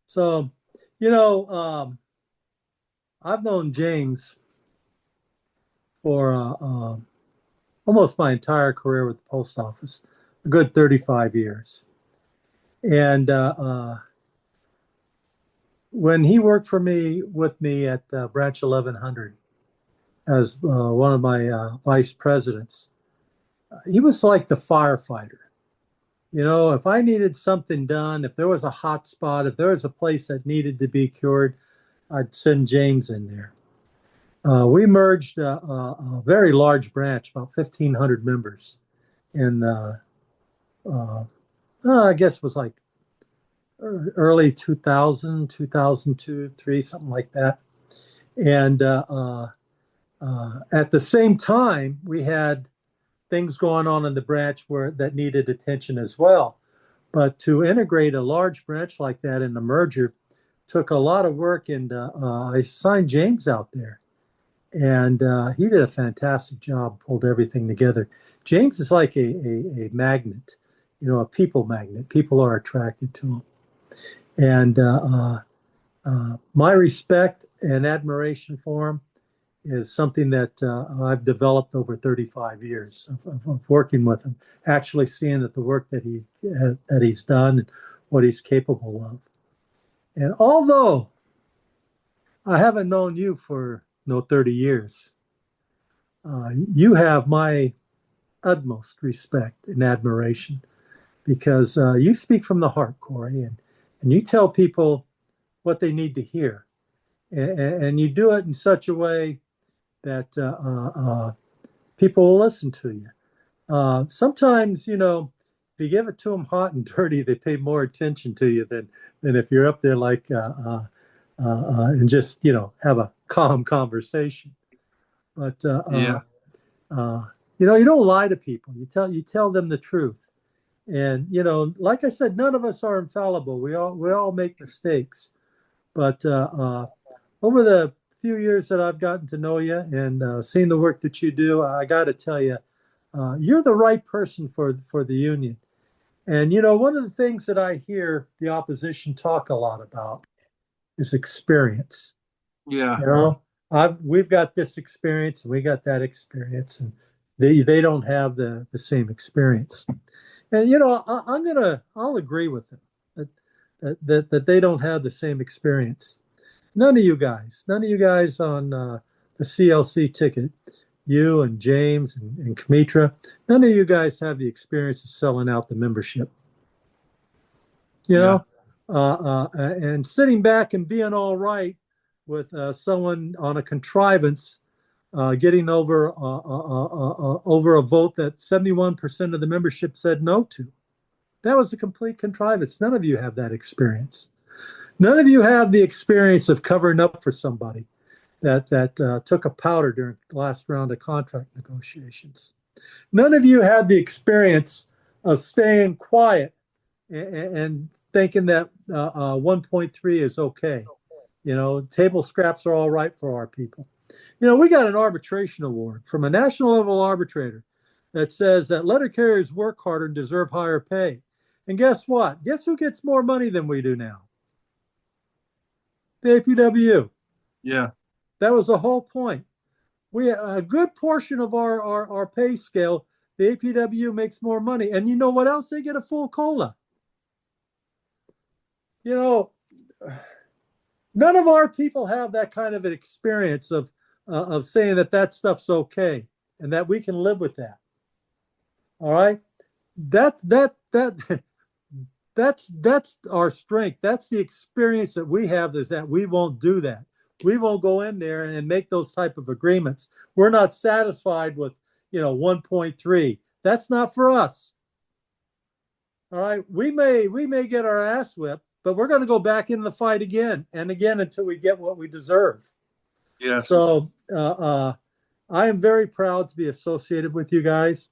So, you know, I've known James for almost my entire career with the post office, a good 35 years. And when he worked with me at Branch 1100 as one of my vice presidents, he was like the firefighter. If I needed something done, if there was a hot spot, if there was a place that needed to be cured, I'd send James in there. We merged a very large branch, about 1,500 members, in I guess it was like early 2000, 2002, 3, something like that. And at the same time, we had things going on in the branch that needed attention as well. But to integrate a large branch like that in the merger took a lot of work, and I signed James out there. And he did a fantastic job, pulled everything together. James is like a magnet, a people magnet. People are attracted to him. And my respect and admiration for him is something that I've developed over 35 years of working with him, actually seeing that the work that he's done and what he's capable of. And although I haven't known you for 30 years, you have my utmost respect and admiration because you speak from the heart, Corey, and you tell people what they need to hear. And you do it in such a way that people will listen to you. Sometimes, if you give it to them hot and dirty, they pay more attention to you than if you're up there like and just have a calm conversation. But yeah, you don't lie to people. You tell them the truth. And like I said, none of us are infallible. We all make mistakes. But over the few years that I've gotten to know you and seen the work that you do, I got to tell you, you're the right person for the union. And one of the things that I hear the opposition talk a lot about is experience. yeah, We've got this experience and we got that experience, and they don't have the same experience. And I'll agree with them that they don't have the same experience. None of you guys on the CLC ticket, you and James and Kamitra, none of you guys have the experience of selling out the membership. yeah, And sitting back and being all right with someone on a contrivance getting over a vote that 71% of the membership said no to. That was a complete contrivance. None of you have that experience. None of you have the experience of covering up for somebody that took a powder during the last round of contract negotiations. None of you had the experience of staying quiet and thinking that 1.3 is okay. Table scraps are all right for our people. We got an arbitration award from a national level arbitrator that says that letter carriers work harder and deserve higher pay. And guess what? Guess who gets more money than we do now? The APWU. Yeah. That was the whole point. A good portion of our pay scale, the APWU makes more money. And you know what else? They get a full COLA. None of our people have that kind of an experience of saying that stuff's okay and that we can live with that. All right, that's our strength. That's the experience that we have, is that we won't do that. We won't go in there and make those type of agreements. We're not satisfied with 1.3. That's not for us. All right, we may get our ass whipped, but we're going to go back in the fight again and again until we get what we deserve. Yes. So I am very proud to be associated with you guys.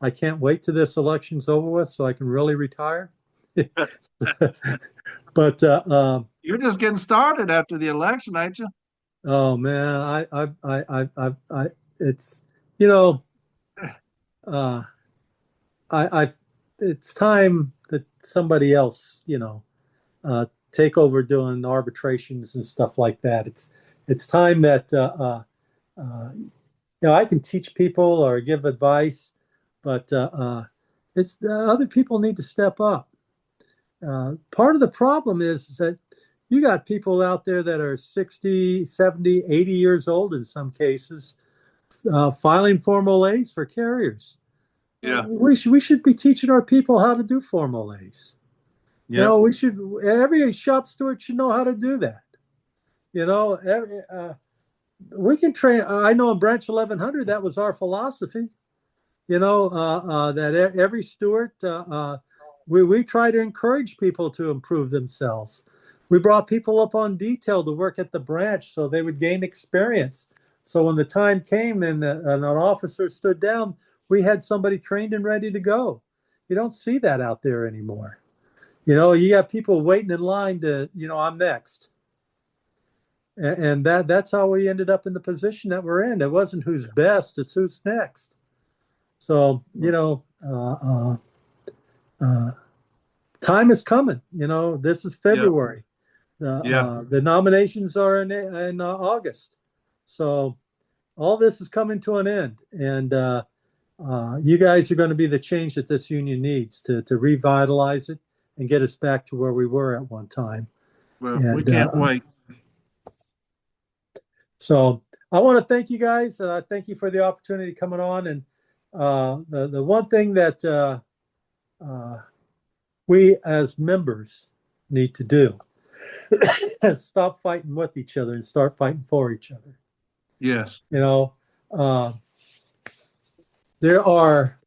I can't wait till this election's over with so I can really retire. But You're just getting started after the election, ain't you? oh man, it's it's time that somebody else take over doing arbitrations and stuff like that. It's time that I can teach people or give advice, but it's other people need to step up. Part of the problem is that you got people out there that are 60, 70, 80 years old in some cases, filing Formal A's for carriers. Yeah. We should be teaching our people how to do Formal A's. Yeah. Every shop steward should know how to do that. We can train. I know in Branch 1100, that was our philosophy. That every steward, we try to encourage people to improve themselves. We brought people up on detail to work at the branch so they would gain experience. So when the time came and an officer stood down, we had somebody trained and ready to go. You don't see that out there anymore. You got people waiting in line to, I'm next. And that's how we ended up in the position that we're in. It wasn't who's best, it's who's next. So, time is coming. This is February. The nominations are in August. So all this is coming to an end. And you guys are going to be the change that this union needs to revitalize it and get us back to where we were at one time. Well, we can't wait. So I want to thank you guys. Thank you for the opportunity coming on. And the one thing that we as members need to do is stop fighting with each other and start fighting for each other. Yes. There are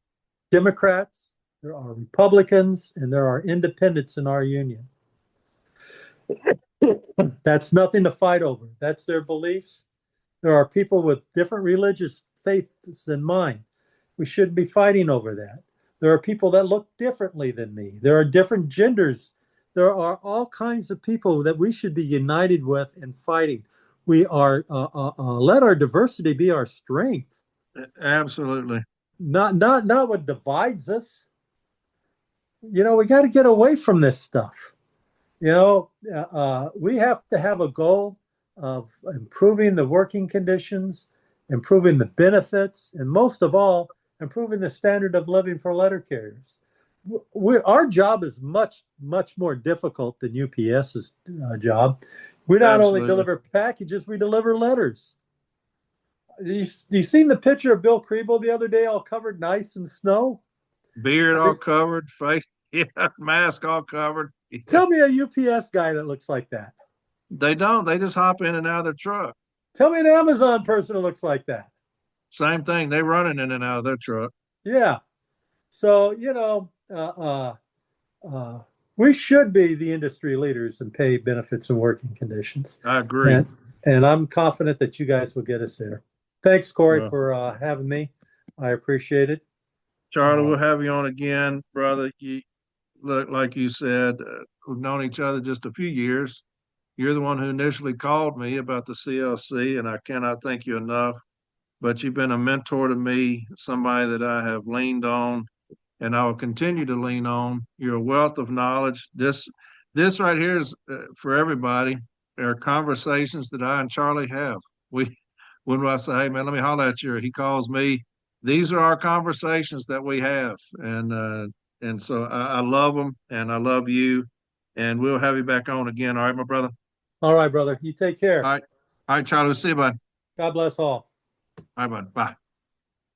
Democrats, there are Republicans, and there are independents in our union. That's nothing to fight over. That's their beliefs. There are people with different religious faiths than mine. We shouldn't be fighting over that. There are people that look differently than me. There are different genders. There are all kinds of people that we should be united with and fighting. We are let our diversity be our strength. Absolutely. Not what divides us. We got to get away from this stuff. We have to have a goal of improving the working conditions, improving the benefits, and most of all, improving the standard of living for letter carriers. Our job is much, much more difficult than UPS's job. We not only deliver packages, we deliver letters. You seen the picture of Bill Kriebel the other day, all covered in ice and snow? Beard all covered, face, mask all covered. Tell me a UPS guy that looks like that. They don't. They just hop in and out of their truck. Tell me an Amazon person who looks like that. Same thing. They're running in and out of their truck. Yeah. So, we should be the industry leaders in pay, benefits, and working conditions. I agree. And I'm confident that you guys will get us there. Thanks, Corey, Well, for having me. I appreciate it. Charlie, we'll have you on again, brother. You look like you said, we've known each other just a few years. You're the one who initially called me about the CLC, and I cannot thank you enough. But you've been a mentor to me, somebody that I have leaned on, and I will continue to lean on. You're a wealth of knowledge. This right here is for everybody. There are conversations that I and Charlie have. We, when I say, "Hey man, let me holler at you," he calls me. These are our conversations that we have, and so I love them, and I love you, and we'll have you back on again. All right, my brother. All right, brother. You take care. All right, Charlie. We'll see you, bud. God bless all. All right, bud. Bye.